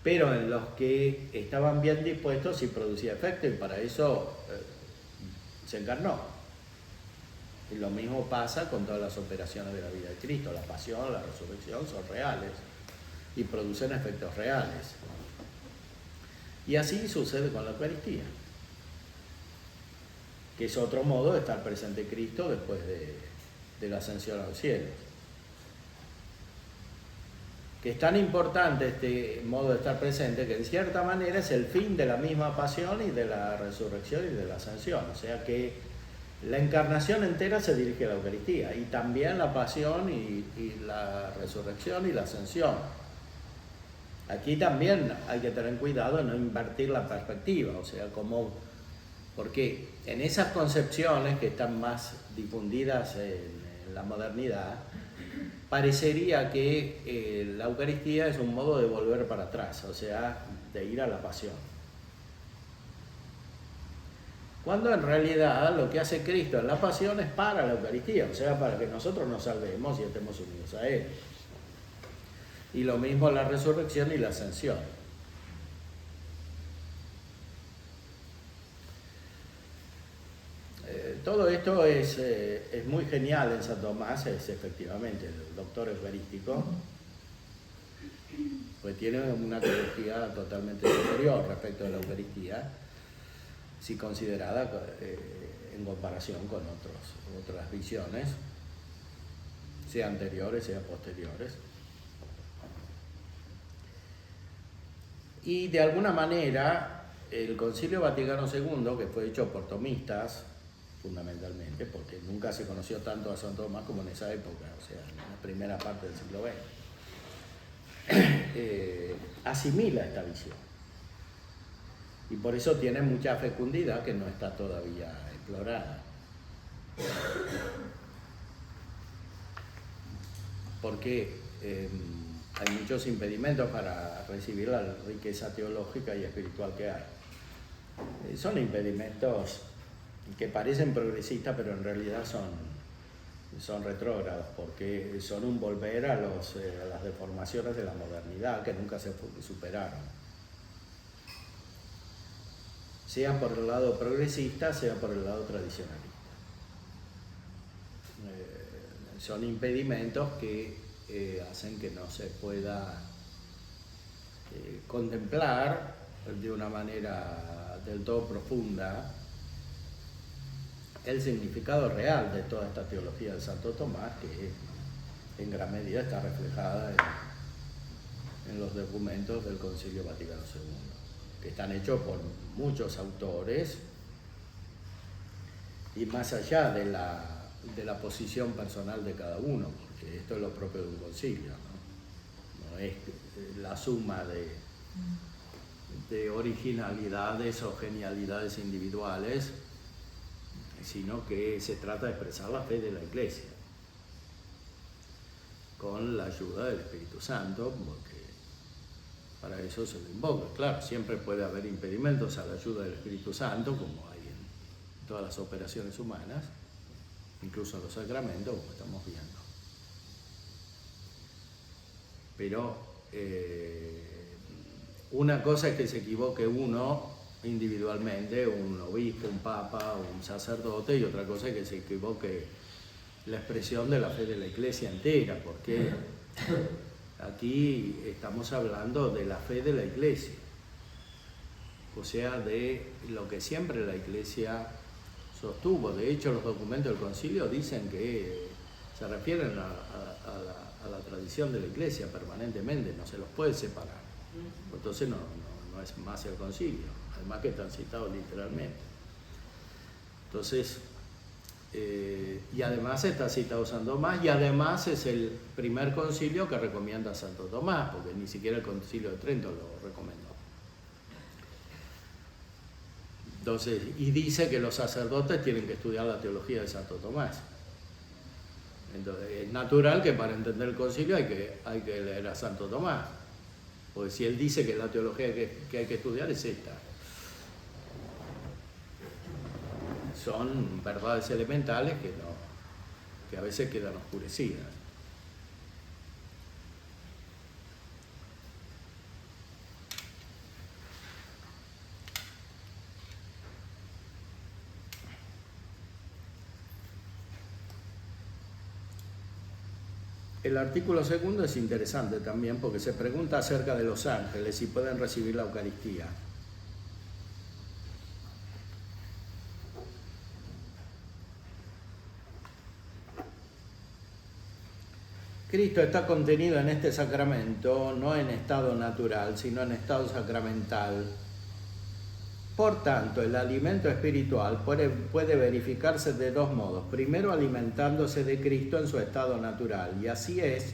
Pero en los que estaban bien dispuestos sí producía efecto, y para eso se encarnó. Y lo mismo pasa con todas las operaciones de la vida de Cristo. La pasión, la resurrección son reales y producen efectos reales. Y así sucede con la Eucaristía, que es otro modo de estar presente Cristo después de la ascensión a los cielos. Que es tan importante este modo de estar presente que en cierta manera es el fin de la misma pasión y de la resurrección y de la ascensión. O sea que la encarnación entera se dirige a la Eucaristía, y también la pasión y la resurrección y la ascensión. Aquí también hay que tener cuidado de no invertir la perspectiva, o sea, porque en esas concepciones que están más difundidas en la modernidad, parecería que la Eucaristía es un modo de volver para atrás, o sea, de ir a la pasión. Cuando en realidad lo que hace Cristo en la pasión es para la Eucaristía, o sea, para que nosotros nos salvemos y estemos unidos a Él. Y lo mismo la resurrección y la ascensión. Todo esto es muy genial en San Tomás, es efectivamente el doctor eucarístico, pues tiene una teología totalmente superior respecto de la Eucaristía, si considerada en comparación con otras visiones, sea anteriores, sea posteriores. Y de alguna manera el Concilio Vaticano II, que fue hecho por tomistas, fundamentalmente, porque nunca se conoció tanto a San Tomás como en esa época, o sea, en la primera parte del siglo XX, asimila esta visión. Y por eso tiene mucha fecundidad que no está todavía explorada. Porque hay muchos impedimentos para recibir la riqueza teológica y espiritual que hay. Son impedimentos que parecen progresistas, pero en realidad son retrógrados, porque son un volver a las deformaciones de la modernidad que nunca se superaron. Sea por el lado progresista, sea por el lado tradicionalista. Son impedimentos que hacen que no se pueda contemplar de una manera del todo profunda el significado real de toda esta teología de Santo Tomás, que en gran medida está reflejada en los documentos del Concilio Vaticano II, que están hechos por muchos autores, y más allá de la posición personal de cada uno, porque esto es lo propio de un concilio, no es la suma de originalidades o genialidades individuales, sino que se trata de expresar la fe de la Iglesia con la ayuda del Espíritu Santo, porque para eso se lo invoca. Claro, siempre puede haber impedimentos a la ayuda del Espíritu Santo, como hay en todas las operaciones humanas, incluso en los sacramentos, como estamos viendo. Pero una cosa es que se equivoque uno individualmente, un obispo, un papa, un sacerdote, y otra cosa es que se equivoque la expresión de la fe de la Iglesia entera, porque aquí estamos hablando de la fe de la Iglesia, o sea, de lo que siempre la Iglesia sostuvo. De hecho, los documentos del concilio dicen que se refieren a la tradición de la Iglesia permanentemente, no se los puede separar. Entonces no es más el concilio, además que están citados literalmente. Entonces, y además está citado San Tomás, y además es el primer concilio que recomienda a Santo Tomás, porque ni siquiera el concilio de Trento lo recomendó. Entonces, y dice que los sacerdotes tienen que estudiar la teología de Santo Tomás. Entonces, es natural que para entender el concilio hay que leer a Santo Tomás, porque si él dice que la teología que hay que estudiar es esta. Son verdades elementales que a veces quedan oscurecidas. El artículo segundo es interesante también porque se pregunta acerca de los ángeles si pueden recibir la Eucaristía. Cristo está contenido en este sacramento no en estado natural, sino en estado sacramental. Por tanto, el alimento espiritual puede verificarse de dos modos. Primero, alimentándose de Cristo en su estado natural, y así es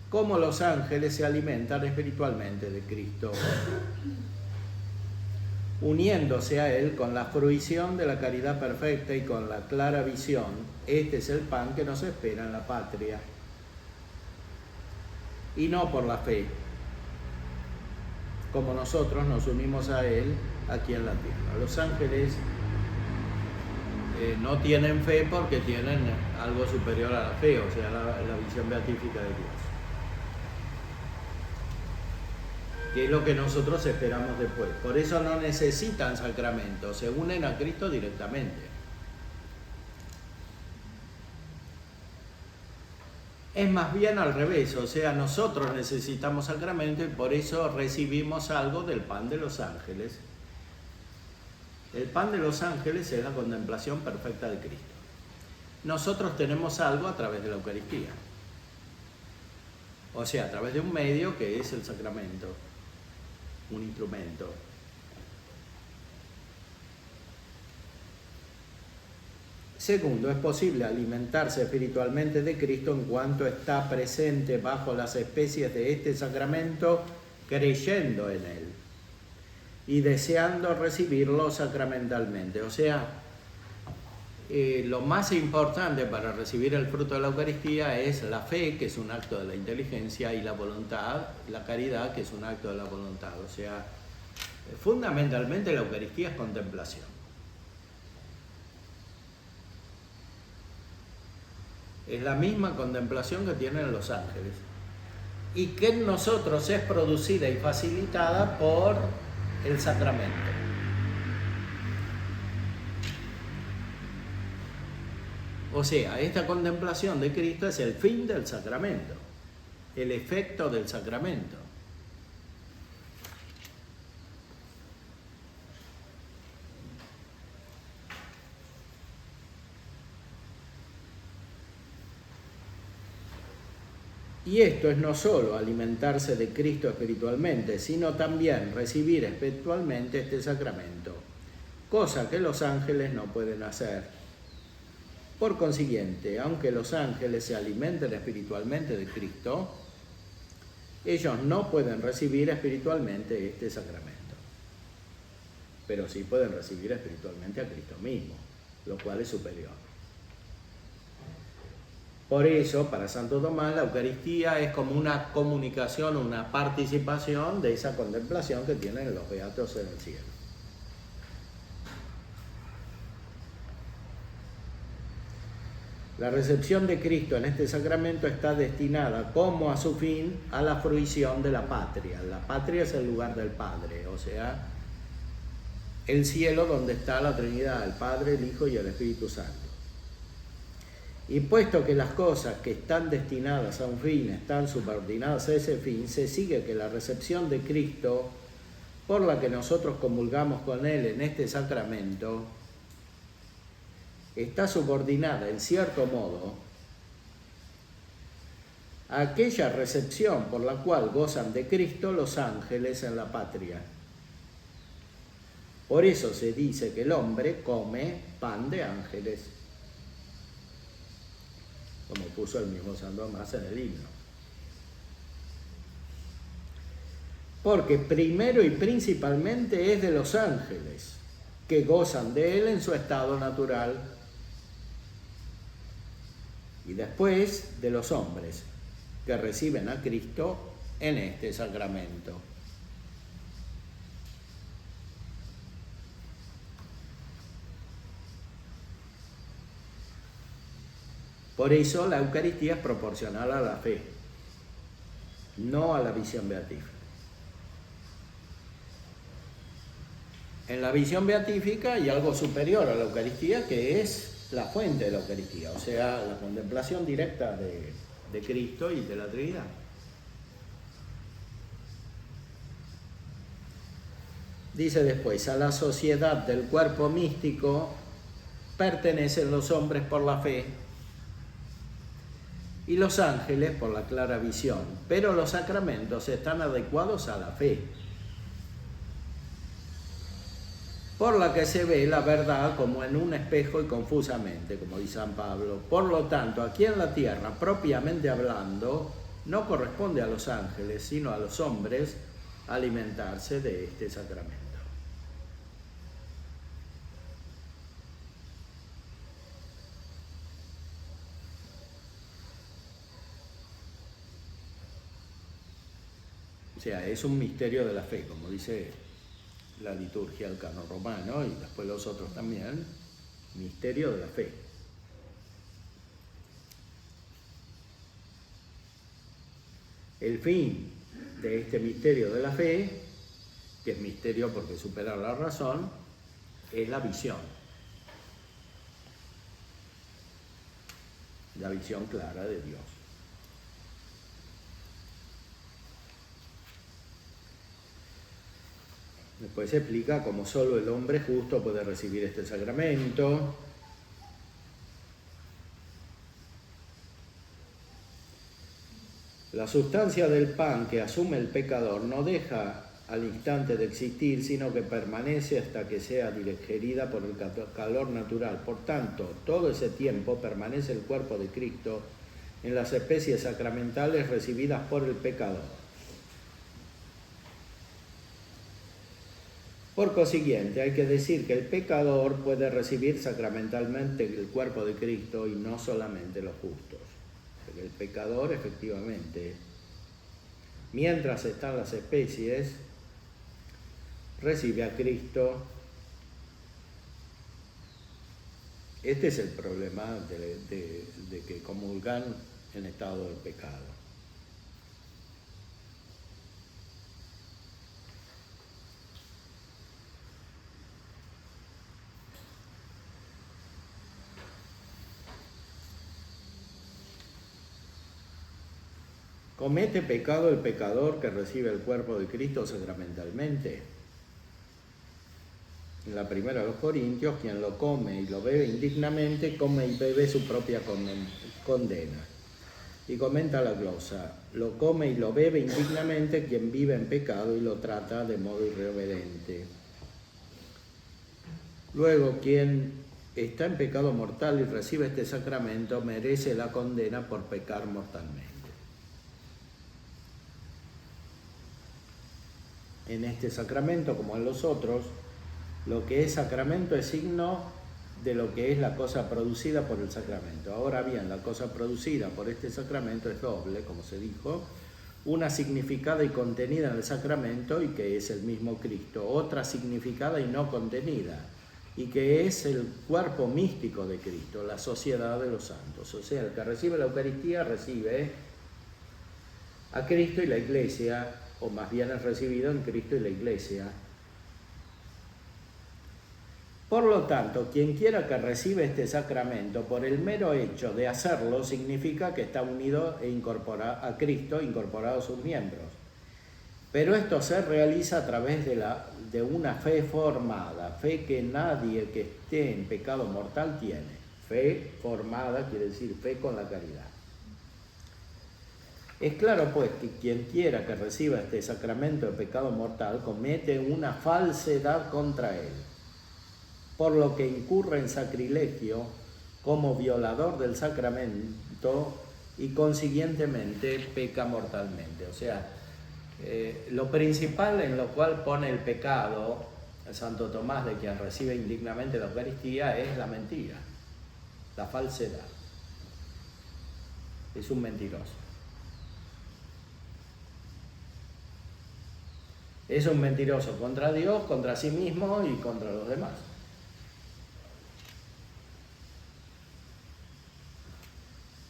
como los ángeles se alimentan espiritualmente de Cristo, uniéndose a Él con la fruición de la caridad perfecta y con la clara visión. Este es el pan que nos espera en la patria, y no por la fe, como nosotros nos unimos a Él aquí en la tierra. Los ángeles no tienen fe porque tienen algo superior a la fe, o sea, la visión beatífica de Dios, que es lo que nosotros esperamos después. Por eso no necesitan sacramentos, se unen a Cristo directamente. Es más bien al revés, o sea, nosotros necesitamos sacramento y por eso recibimos algo del pan de los ángeles. El pan de los ángeles es la contemplación perfecta de Cristo. Nosotros tenemos algo a través de la Eucaristía, o sea, a través de un medio que es el sacramento, un instrumento. Segundo, es posible alimentarse espiritualmente de Cristo en cuanto está presente bajo las especies de este sacramento, creyendo en Él y deseando recibirlo sacramentalmente. O sea, lo más importante para recibir el fruto de la Eucaristía es la fe, que es un acto de la inteligencia, y la voluntad, la caridad, que es un acto de la voluntad. O sea, fundamentalmente la Eucaristía es contemplación. Es la misma contemplación que tienen los ángeles y que en nosotros es producida y facilitada por el sacramento. O sea, esta contemplación de Cristo es el fin del sacramento, el efecto del sacramento. Y esto es no solo alimentarse de Cristo espiritualmente, sino también recibir espiritualmente este sacramento, cosa que los ángeles no pueden hacer. Por consiguiente, aunque los ángeles se alimenten espiritualmente de Cristo, ellos no pueden recibir espiritualmente este sacramento, pero sí pueden recibir espiritualmente a Cristo mismo. lo cual es superior. Por eso, para Santo Tomás, la Eucaristía es como una comunicación, una participación de esa contemplación que tienen los beatos en el cielo. La recepción de Cristo en este sacramento está destinada como a su fin a la fruición de la patria. La patria es el lugar del Padre, o sea, el cielo donde está la Trinidad, el Padre, el Hijo y el Espíritu Santo. Y puesto que las cosas que están destinadas a un fin están subordinadas a ese fin, se sigue que la recepción de Cristo, por la que nosotros comulgamos con Él en este sacramento, está subordinada en cierto modo a aquella recepción por la cual gozan de Cristo los ángeles en la patria. Por eso se dice que el hombre come pan de ángeles, como puso el mismo Santo Tomás en el himno. Porque primero y principalmente es de los ángeles, que gozan de él en su estado natural, y después de los hombres, que reciben a Cristo en este sacramento. Por eso la Eucaristía es proporcional a la fe, no a la visión beatífica. En la visión beatífica hay algo superior a la Eucaristía, que es la fuente de la Eucaristía, o sea, la contemplación directa de Cristo y de la Trinidad. Dice después, a la sociedad del cuerpo místico pertenecen los hombres por la fe y los ángeles por la clara visión, pero los sacramentos están adecuados a la fe, por la que se ve la verdad como en un espejo y confusamente, como dice San Pablo. Por lo tanto, aquí en la tierra, propiamente hablando, no corresponde a los ángeles, sino a los hombres alimentarse de este sacramento. O sea, es un misterio de la fe, como dice la liturgia del canon romano y después los otros también, misterio de la fe. El fin de este misterio de la fe, que es misterio porque supera la razón, es la visión clara de Dios. Después se explica cómo solo el hombre justo puede recibir este sacramento. La sustancia del pan que asume el pecador no deja al instante de existir, sino que permanece hasta que sea digerida por el calor natural. Por tanto, todo ese tiempo permanece el cuerpo de Cristo en las especies sacramentales recibidas por el pecador. Por consiguiente, hay que decir que el pecador puede recibir sacramentalmente el cuerpo de Cristo y no solamente los justos. Porque el pecador, efectivamente, mientras están las especies, recibe a Cristo. Este es el problema de que comulgan en estado de pecado. ¿Comete pecado el pecador que recibe el cuerpo de Cristo sacramentalmente? En la primera de los Corintios, quien lo come y lo bebe indignamente, come y bebe su propia condena. Y comenta la glosa, lo come y lo bebe indignamente quien vive en pecado y lo trata de modo irreverente. Luego, quien está en pecado mortal y recibe este sacramento, merece la condena por pecar mortalmente. En este sacramento, como en los otros, lo que es sacramento es signo de lo que es la cosa producida por el sacramento. Ahora bien, la cosa producida por este sacramento es doble, como se dijo, una significada y contenida en el sacramento y que es el mismo Cristo, otra significada y no contenida y que es el cuerpo místico de Cristo, la sociedad de los santos. O sea, el que recibe la Eucaristía recibe a Cristo y la Iglesia, o más bien es recibido en Cristo y la Iglesia. Por lo tanto, quien quiera que reciba este sacramento, por el mero hecho de hacerlo, significa que está unido e incorporado a Cristo, incorporado a sus miembros. Pero esto se realiza a través de una fe formada, fe que nadie que esté en pecado mortal tiene. Fe formada quiere decir fe con la caridad. Es claro, pues, que quien quiera que reciba este sacramento de pecado mortal comete una falsedad contra él, por lo que incurre en sacrilegio como violador del sacramento y consiguientemente peca mortalmente. O sea, lo principal en lo cual pone el pecado Santo Tomás de quien recibe indignamente la Eucaristía es la mentira, la falsedad. Es un mentiroso. Es un mentiroso contra Dios, contra sí mismo y contra los demás.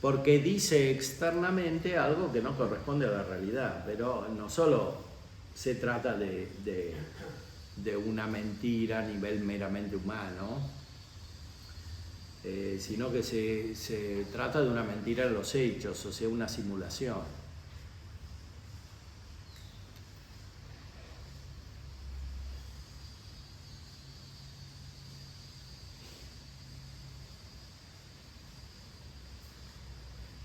Porque dice externamente algo que no corresponde a la realidad, pero no solo se trata de una mentira a nivel meramente humano, sino que se trata de una mentira en los hechos, o sea, una simulación.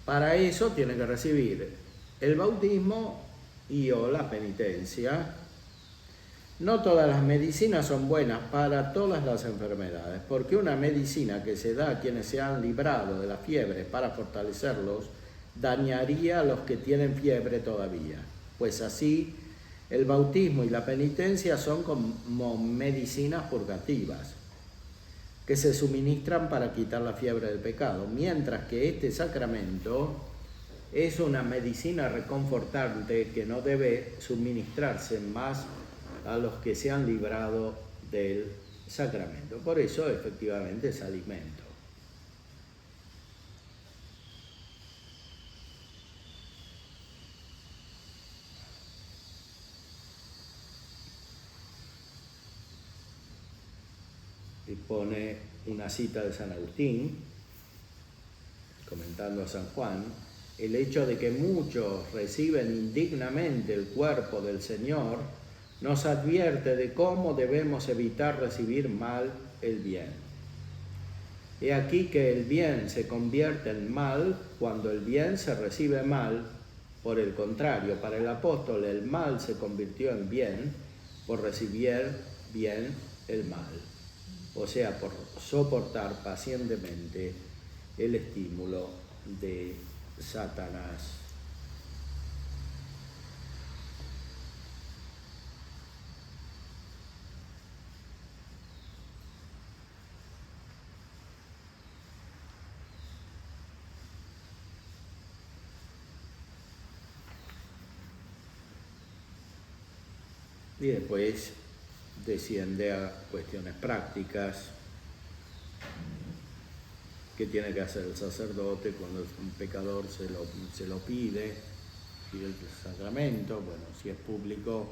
Para eso tiene que recibir el bautismo y o la penitencia. No todas las medicinas son buenas para todas las enfermedades, porque una medicina que se da a quienes se han librado de la fiebre para fortalecerlos, dañaría a los que tienen fiebre todavía. Pues así, el bautismo y la penitencia son como medicinas purgativas, que se suministran para quitar la fiebre del pecado, mientras que este sacramento es una medicina reconfortante que no debe suministrarse más a los que se han librado del sacramento. Por eso, efectivamente, es alimento. Y pone una cita de San Agustín, comentando a San Juan, el hecho de que muchos reciben indignamente el cuerpo del Señor nos advierte de cómo debemos evitar recibir mal el bien. He aquí que el bien se convierte en mal cuando el bien se recibe mal. Por el contrario, para el apóstol el mal se convirtió en bien por recibir bien el mal. O sea, por soportar pacientemente el estímulo de Satanás. Y después desciende a cuestiones prácticas. ¿Qué tiene que hacer el sacerdote cuando un pecador se lo pide el sacramento? Bueno, si es público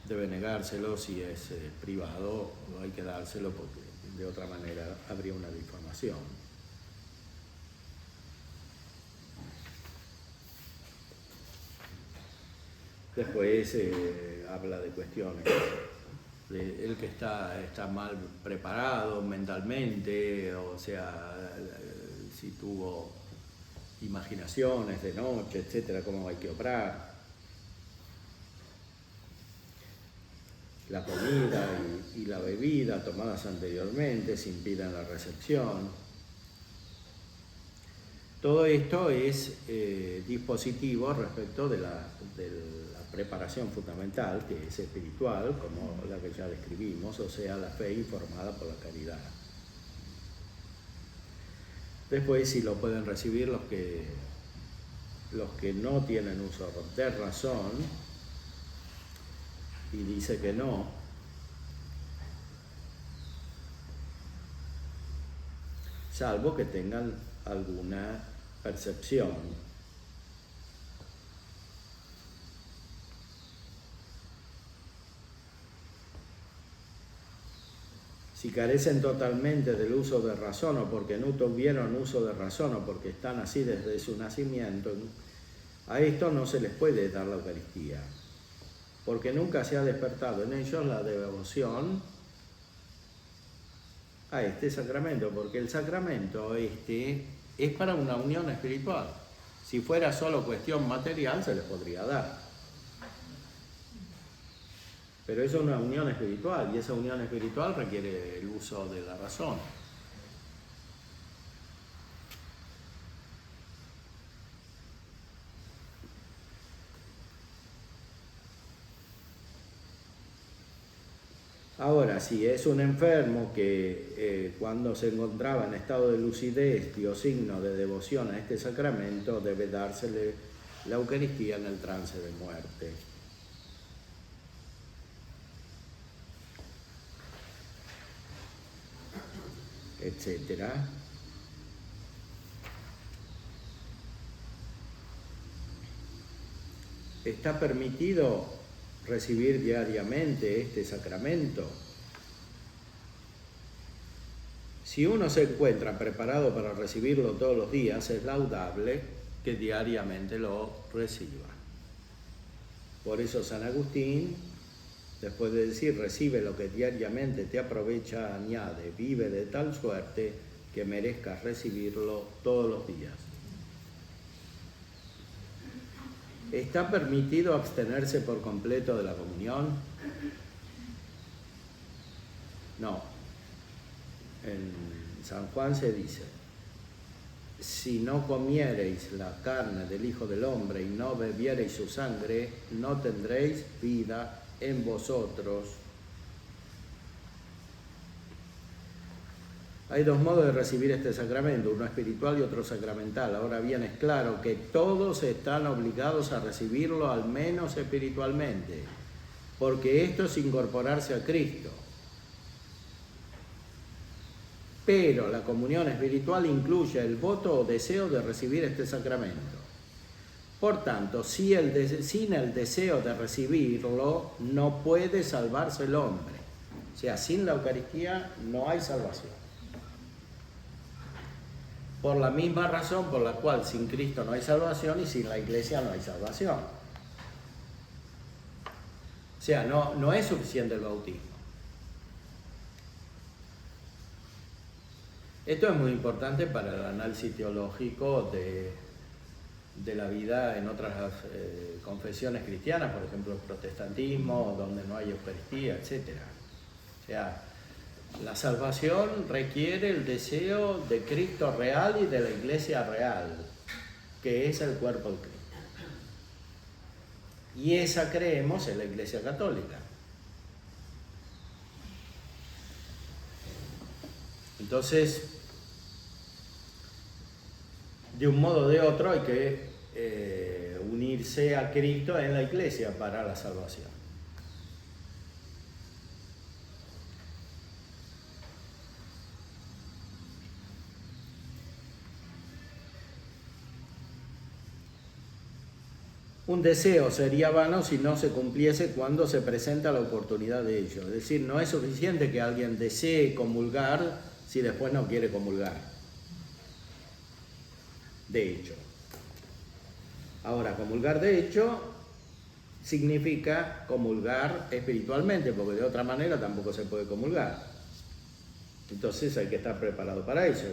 debe negárselo, si es privado no hay que dárselo porque de otra manera habría una difamación. Después habla de cuestiones de el que está mal preparado mentalmente, o sea, si tuvo imaginaciones de noche, etcétera, cómo hay que obrar. La comida y la bebida tomadas anteriormente se impiden la recepción. Todo esto es dispositivo respecto de la preparación fundamental, que es espiritual, como la que ya describimos, o sea, la fe informada por la caridad. Después sí lo pueden recibir los que no tienen uso de razón, y dice que no, salvo que tengan alguna percepción. Si carecen totalmente del uso de razón, o porque no tuvieron uso de razón, o porque están así desde su nacimiento, a esto no se les puede dar la Eucaristía, porque nunca se ha despertado en ellos la devoción a este sacramento, porque el sacramento es para una unión espiritual. Si fuera solo cuestión material, se les podría dar. Pero es una unión espiritual, y esa unión espiritual requiere el uso de la razón. Ahora, si es un enfermo que cuando se encontraba en estado de lucidez dio signo de devoción a este sacramento, debe dársele la Eucaristía en el trance de muerte. Etcétera. ¿Está permitido recibir diariamente este sacramento? Si uno se encuentra preparado para recibirlo todos los días, es laudable que diariamente lo reciba. Por eso San Agustín, después de decir, recibe lo que diariamente te aprovecha, añade, vive de tal suerte que merezcas recibirlo todos los días. ¿Está permitido abstenerse por completo de la comunión? No. En San Juan se dice, si no comiereis la carne del Hijo del Hombre y no bebiereis su sangre, no tendréis vida en vosotros. Hay dos modos de recibir este sacramento, uno espiritual y otro sacramental. Ahora bien, es claro que todos están obligados a recibirlo al menos espiritualmente, porque esto es incorporarse a Cristo. Pero la comunión espiritual incluye el voto o deseo de recibir este sacramento. Por tanto, sin el deseo de recibirlo, no puede salvarse el hombre. O sea, sin la Eucaristía no hay salvación. Por la misma razón por la cual sin Cristo no hay salvación y sin la Iglesia no hay salvación. O sea, no es suficiente el bautismo. Esto es muy importante para el análisis teológico de la vida en otras confesiones cristianas, por ejemplo el protestantismo, donde no hay Eucaristía, etc. O sea, la salvación requiere el deseo de Cristo real y de la Iglesia real, que es el cuerpo de Cristo. Y esa creemos en la Iglesia Católica. Entonces, de un modo o de otro hay que unirse a Cristo en la Iglesia para la salvación. Un deseo sería vano si no se cumpliese cuando se presenta la oportunidad de ello. Es decir, no es suficiente que alguien desee comulgar si después no quiere comulgar. De hecho. Ahora, comulgar de hecho significa comulgar espiritualmente, porque de otra manera tampoco se puede comulgar. Entonces hay que estar preparado para eso.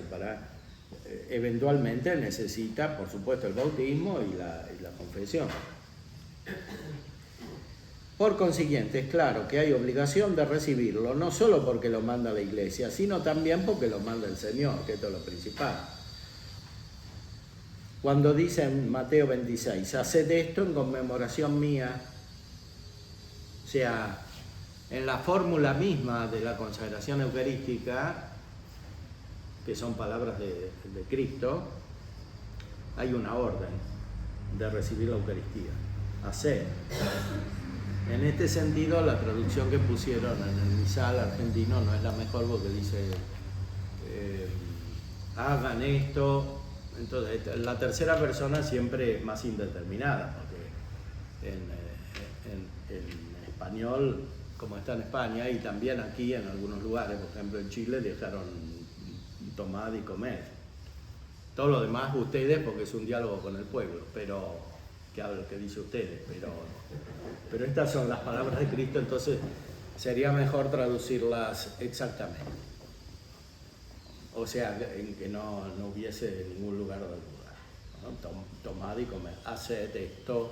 Eventualmente necesita, por supuesto, el bautismo y la confesión. Por consiguiente, es claro que hay obligación de recibirlo, no solo porque lo manda la Iglesia, sino también porque lo manda el Señor, que esto es lo principal. Cuando dice en Mateo 26, haced esto en conmemoración mía, o sea, en la fórmula misma de la consagración eucarística, que son palabras de Cristo, hay una orden de recibir la Eucaristía. Hacer. En este sentido, la traducción que pusieron en el misal argentino no es la mejor porque dice hagan esto. Entonces, la tercera persona siempre es más indeterminada, porque en español, como está en España, y también aquí en algunos lugares, por ejemplo en Chile, dejaron tomar y comer. Todo lo demás ustedes, porque es un diálogo con el pueblo, pero que habla lo que dice ustedes, pero estas son las palabras de Cristo, entonces sería mejor traducirlas exactamente. O sea, en que no hubiese ningún lugar de duda, ¿no? Tomad y comed, haced esto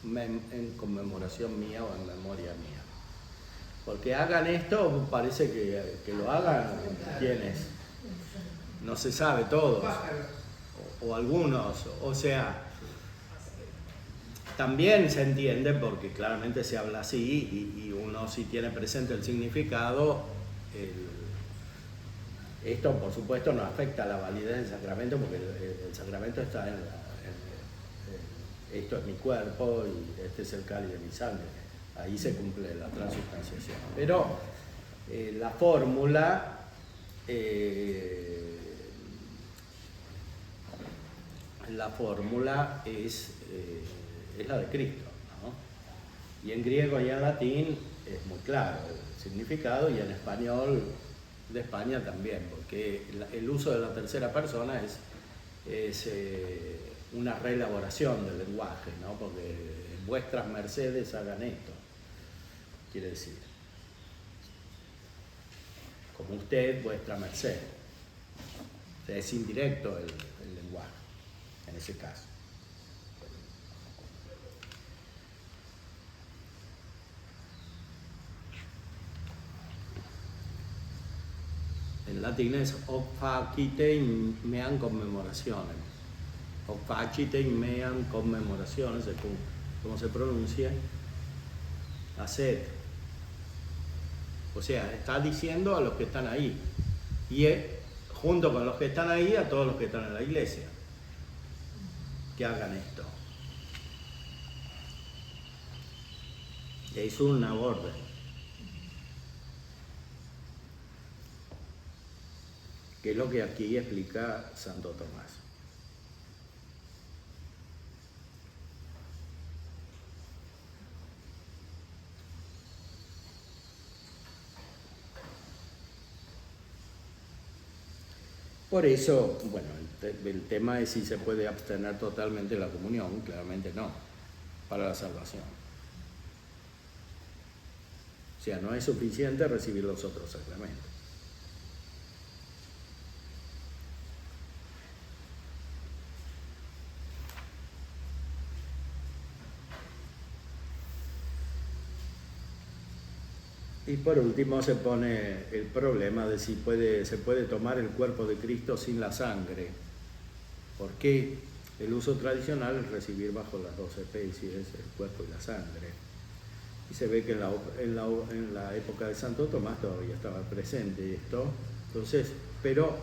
en conmemoración mía o en memoria mía. Porque hagan esto, parece que lo hagan quienes, no se sabe, todos, o algunos, o sea, también se entiende porque claramente se habla así y uno si tiene presente el significado, esto por supuesto no afecta a la validez del sacramento porque el sacramento está esto es mi cuerpo y este es el cáliz de mi sangre, ahí se cumple la transubstanciación. Pero la fórmula es la de Cristo, ¿no? Y en griego y en latín es muy claro el significado, y en español de España también, porque el uso de la tercera persona es una reelaboración del lenguaje, ¿no? Porque vuestras mercedes hagan esto, quiere decir, como usted, vuestra merced. O sea, es indirecto el lenguaje, en ese caso. En latín es hoc facite meam commemorationem. Hoc facite meam commemorationem, como se pronuncia, haced. O sea, está diciendo a los que están ahí. Y junto con los que están ahí, a todos los que están en la iglesia, que hagan esto. Es una orden. Que es lo que aquí explica Santo Tomás. Por eso, bueno, el tema es si se puede abstener totalmente la comunión, claramente no, para la salvación. O sea, no es suficiente recibir los otros sacramentos. Y por último se pone el problema de si se puede tomar el cuerpo de Cristo sin la sangre. Porque el uso tradicional es recibir bajo las dos especies el cuerpo y la sangre. Y se ve que en la época de Santo Tomás todavía estaba presente esto. Entonces, pero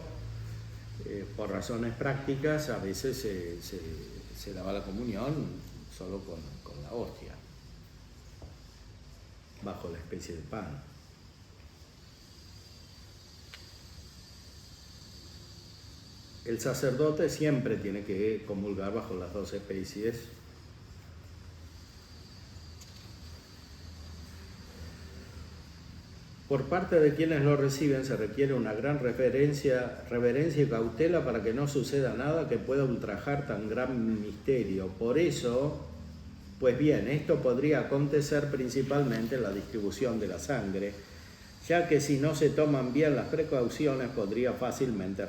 por razones prácticas a veces se daba la comunión solo con la hostia, bajo la especie de pan. El sacerdote siempre tiene que comulgar bajo las dos especies. Por parte de quienes lo reciben se requiere una gran reverencia y cautela para que no suceda nada que pueda ultrajar tan gran misterio. Por eso, pues bien, esto podría acontecer principalmente en la distribución de la sangre, ya que si no se toman bien las precauciones podría fácilmente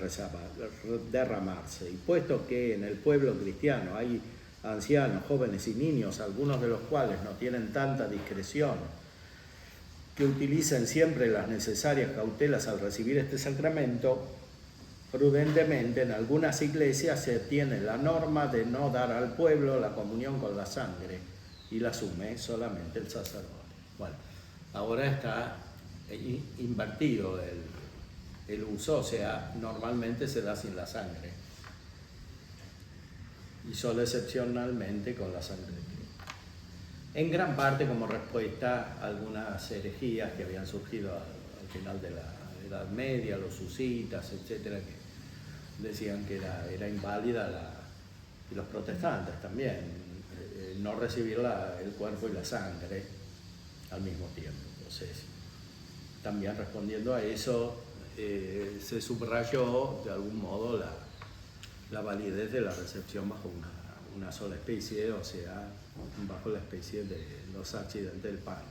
derramarse. Y puesto que en el pueblo cristiano hay ancianos, jóvenes y niños, algunos de los cuales no tienen tanta discreción, que utilicen siempre las necesarias cautelas al recibir este sacramento, prudentemente en algunas iglesias se tiene la norma de no dar al pueblo la comunión con la sangre y la asume solamente el sacerdote. Bueno, ahora está invertido el uso, o sea, normalmente se da sin la sangre y solo excepcionalmente con la sangre de Cristo. En gran parte como respuesta a algunas herejías que habían surgido al final de la Edad Media, los husitas, etcétera, que decían que era inválida y los protestantes también, no recibir el cuerpo y la sangre al mismo tiempo. Entonces, también respondiendo a eso, se subrayó de algún modo la validez de la recepción bajo una sola especie, o sea, bajo la especie de los accidentes del pan.